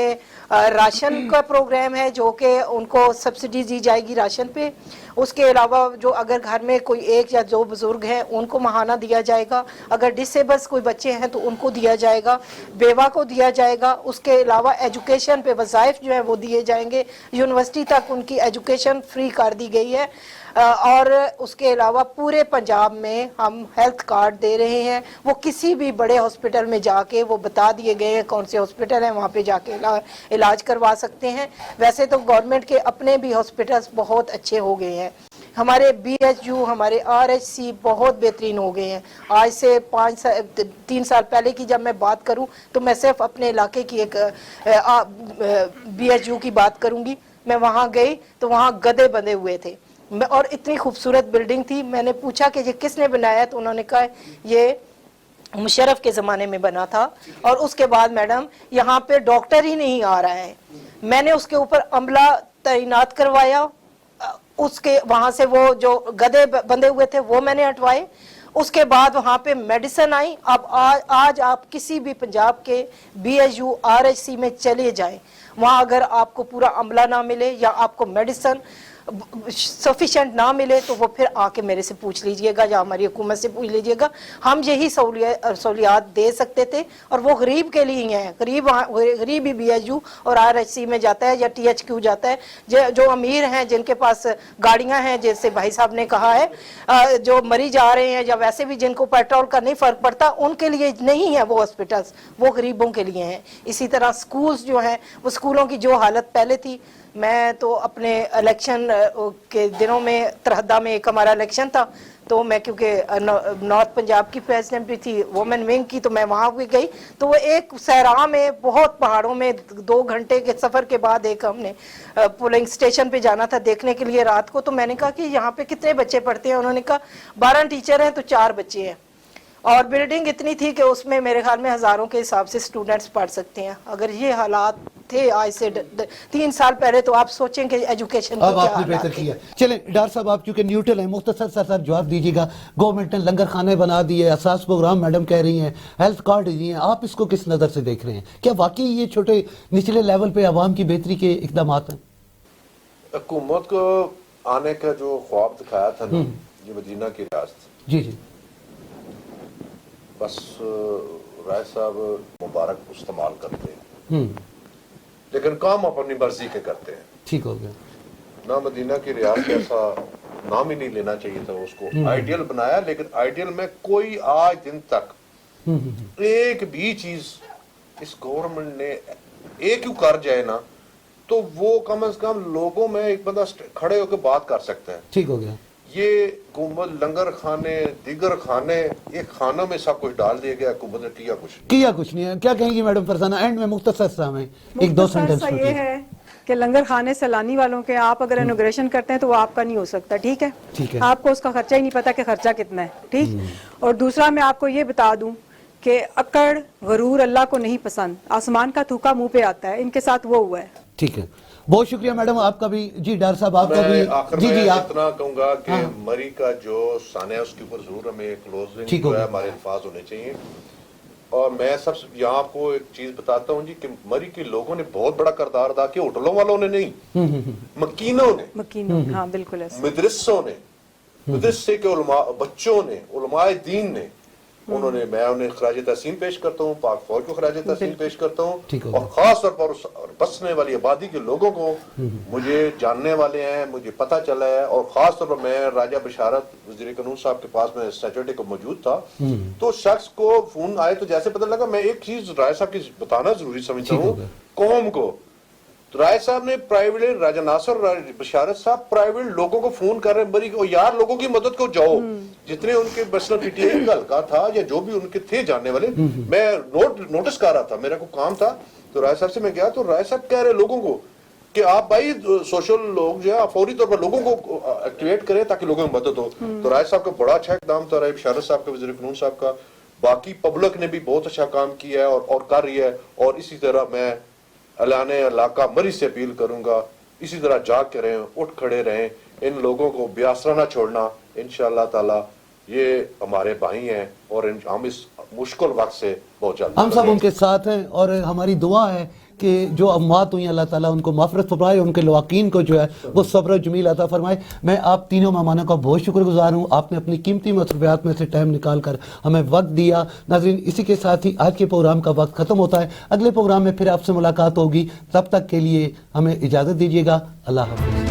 Speaker 2: राशन का प्रोग्राम है, जो कि उनको सब्सिडी दी जाएगी राशन पे। उसके अलावा जो अगर घर में कोई 1 या 2 बुजुर्ग हैं उनको महाना दिया जाएगा, अगर डिसेबल्स कोई बच्चे हैं तो उनको दिया जाएगा, बेवा को दिया जाएगा। उसके अलावा एजुकेशन पे वज़ाइफ जो है वो दिए जाएंगे, यूनिवर्सिटी तक उनकी एजुकेशन फ्री कर दी गई है। اور اس کے علاوہ پورے پنجاب میں ہم ہیلتھ کارڈ دے رہے ہیں. وہ کسی بھی بڑے ہاسپٹل میں جا کے وہ بتا دیے گئے ہیں کون سے ہاسپٹل ہیں, وہاں پہ جا کے علاج کروا سکتے ہیں. ویسے تو گورنمنٹ کے اپنے بھی ہاسپٹلس بہت اچھے ہو گئے ہیں. ہمارے بی ایچ یو, ہمارے آر ایچ سی بہت بہترین ہو گئے ہیں. آج سے 3 سال پہلے کی جب میں بات کروں تو میں صرف اپنے علاقے کی ایک بی ایچ یو کی بات کروں گی. میں وہاں گئی تو وہاں گدے بندھے ہوئے تھے اور اتنی خوبصورت بلڈنگ تھی. میں نے پوچھا کہ یہ کس نے بنایا, تو انہوں نے کہا یہ مشرف کے زمانے میں بنا تھا. اور اس کے بعد میڈم یہاں پہ ڈاکٹر ہی نہیں آ رہا ہے. میں نے اس کے اوپر عملہ تعینات کروایا. اس کے وہاں سے وہ جو گدے بندے ہوئے تھے وہ میں نے ہٹوائے. اس کے بعد وہاں پہ میڈیسن آئی. اب آج آپ کسی بھی پنجاب کے B H U R H C میں چلے جائیں, وہاں اگر آپ کو پورا عملہ نہ ملے یا آپ کو میڈیسن سفیشینٹ نہ ملے تو وہ پھر آ کے میرے سے پوچھ لیجئے گا یا ہماری حکومت سے پوچھ لیجئے گا. ہم یہی سہولیات دے سکتے تھے اور وہ غریب کے لیے ہی ہیں. غریب ہی بی ایچ یو اور آر ایچ سی میں جاتا ہے یا ٹی ایچ کیو جاتا ہے. جو امیر ہیں, جن کے پاس گاڑیاں ہیں, جیسے بھائی صاحب نے کہا ہے, جو مری جا رہے ہیں یا ویسے بھی جن کو پیٹرول کا نہیں فرق پڑتا, ان کے لیے نہیں ہے وہ ہاسپٹلس, وہ غریبوں کے لیے ہیں. اسی طرح سکولز جو ہیں, وہ سکولوں کی جو حالت پہلے تھی, میں تو اپنے الیکشن کے دنوں میں ترہدہ میں ایک ہمارا الیکشن تھا, تو میں کیونکہ نارتھ پنجاب کی پریزیڈنٹ بھی تھی, وومن ونگ کی, تو میں وہاں بھی گئی. تو وہ ایک صحرا میں بہت پہاڑوں میں 2 گھنٹے کے سفر کے بعد ایک ہم نے پولنگ اسٹیشن پہ جانا تھا دیکھنے کے لیے رات کو. تو میں نے کہا کہ یہاں پہ کتنے بچے پڑھتے ہیں؟ انہوں نے کہا 12 ٹیچر ہیں تو 4 بچے ہیں. اور بلڈنگ اتنی تھی کہ اس میں میرے خیال میں ہزاروں کے حساب سے سٹوڈنٹس پڑھ سکتے ہیں. اگر یہ حالات تھے آج سے 3 سال پہلے, تو آپ سوچیں کہ ایجوکیشن
Speaker 1: اب آپ نے بہتر کیا. چلیں ڈاکٹر صاحب, آپ چونکہ نیوٹرل ہیں, مختصر سا جواب دیجیے گا. گورنمنٹ نے لنگر خانے بنا دیے, اساس پروگرام میڈم کہہ رہی ہیں, ہیلتھ کارڈ دیے ہیں, آپ اس کو کس نظر سے دیکھ رہے ہیں؟ کیا واقعی یہ چھوٹے نچلے لیول پہ عوام کی بہتری کے اقدامات ہیں؟
Speaker 3: حکومت کو آنے کا جو خواب دکھایا تھا نا, یہ مدینہ کی ریاست,
Speaker 1: جی جی,
Speaker 3: بس رائے صاحب مبارک استعمال کرتے ہیں, لیکن کام اپنی مرضی کے کرتے ہیں.
Speaker 1: ٹھیک ہو گیا.
Speaker 3: نہ مدینہ کی ریاست ایسا نام ہی نہیں لینا چاہیے تھا. اس کو آئیڈیل بنایا, لیکن آئیڈیل میں کوئی آج دن تک ایک بھی چیز اس گورنمنٹ نے ایک کیوں کر جائے نا, تو وہ کم از کم لوگوں میں ایک بندہ کھڑے ہو کے بات کر سکتا ہے.
Speaker 1: ٹھیک ہو گیا.
Speaker 3: یہ حکومت لنگر خانے, دیگر خانے, ایک خانوں میں سب کچھ ڈال دیا گیا. حکومت نے کیا کچھ نہیں ہے.
Speaker 1: کیا کہیں گی میڈم فرزانہ اینڈ میں مختصر سا میں 1-2 سینٹنس
Speaker 4: یہ ہے کہ لنگر خانے سیلانی والوں کے آپ اگر انوگریشن کرتے ہیں تو وہ آپ کا نہیں ہو سکتا. ٹھیک ہے, آپ کو اس کا خرچہ ہی نہیں پتا کہ خرچہ کتنا ہے. ٹھیک. اور دوسرا میں آپ کو یہ بتا دوں کہ اکڑ غرور اللہ کو نہیں پسند, آسمان کا تھوکا منہ پہ آتا ہے, ان کے ساتھ وہ ہوا ہے.
Speaker 1: ٹھیک ہے, بہت شکریہ میڈم آپ کا بھی. جی ڈاکٹر صاحب آپ کا بھی.
Speaker 3: آخر میں اتنا کہوں گا کہ مری کا جو سانحہ ہے اس کے اوپر ضرور ہمیں کلوزنگ جو ہے ہمارے الفاظ ہونے چاہیے. اور میں سب یہاں آپ کو ایک چیز بتاتا ہوں جی, کہ مری کے لوگوں نے بہت بڑا کردار ادا کیا. ہوٹلوں والوں نے نہیں, مکینوں نے,
Speaker 4: ہاں بالکل ایسا,
Speaker 3: مدرسوں نے, مدرسے کے علماء, بچوں نے, علماء دین نے, میں انہیں خراج تحسین پیش کرتا ہوں, پاک فوج کو خراج تحسین پیش کرتا ہوں. اور خاص طور پر اس بسنے والی آبادی کے لوگوں کو, مجھے جاننے والے ہیں, مجھے پتہ چلا ہے. اور خاص طور پر میں راجہ بشارت وزیر قانون صاحب کے پاس میں سیٹرڈے کو موجود تھا, تو شخص کو فون آئے تو جیسے پتہ لگا. میں ایک چیز رائے صاحب کی بتانا ضروری سمجھتا ہوں قوم کو. تو رائے صاحب نے پرائیویٹ, راجہ ناصر بشارت صاحب پرائیویٹ لوگوں کو فون کر رہے ہیں, مری کو یار لوگوں کی مدد کو جاؤ. جتنے ان کے بسنا پی ٹی آئی کا حلقہ تھا یا جو بھی ان کے تھے جاننے والے, میں نوٹس کر رہا تھا, میرا کو کام تھا, تو رائے صاحب سے میں گیا. تو رائے صاحب کہہ رہے لوگوں کو کہ آپ بھائی سوشل لوگ جو ہے فوری طور پر لوگوں کو ایکٹیویٹ کریں تاکہ لوگوں کی مدد ہو. تو رائے صاحب کا بڑا اچھا اقدام تھا, رائے بشارت صاحب کا, وزیر قانون صاحب کا. باقی پبلک نے بھی بہت اچھا کام کیا ہے اور کر رہی ہے. اور اسی طرح میں اعلان علاقہ مری سے اپیل کروں گا, اسی طرح جاگ کے رہیں, اٹھ کھڑے رہیں, ان لوگوں کو بے آسرا نہ چھوڑنا. انشاءاللہ تعالی یہ ہمارے بھائی ہیں اور ہم اس مشکل وقت سے بہت جلد
Speaker 1: ہم سب ان کے ساتھ ہیں. اور ہماری دعا ہے کہ جو اموات ہوئی اللہ تعالیٰ ان کو مغفرت فرمائے, ان کے لواقین کو جو ہے وہ صبر و جمیل عطا فرمائے. میں آپ تینوں مہمانوں کا بہت شکر گزار ہوں, آپ نے اپنی قیمتی مصروفیات میں سے ٹائم نکال کر ہمیں وقت دیا. ناظرین اسی کے ساتھ ہی آج کے پروگرام کا وقت ختم ہوتا ہے. اگلے پروگرام میں پھر آپ سے ملاقات ہوگی, تب تک کے لیے ہمیں اجازت دیجیے گا. اللہ حافظ.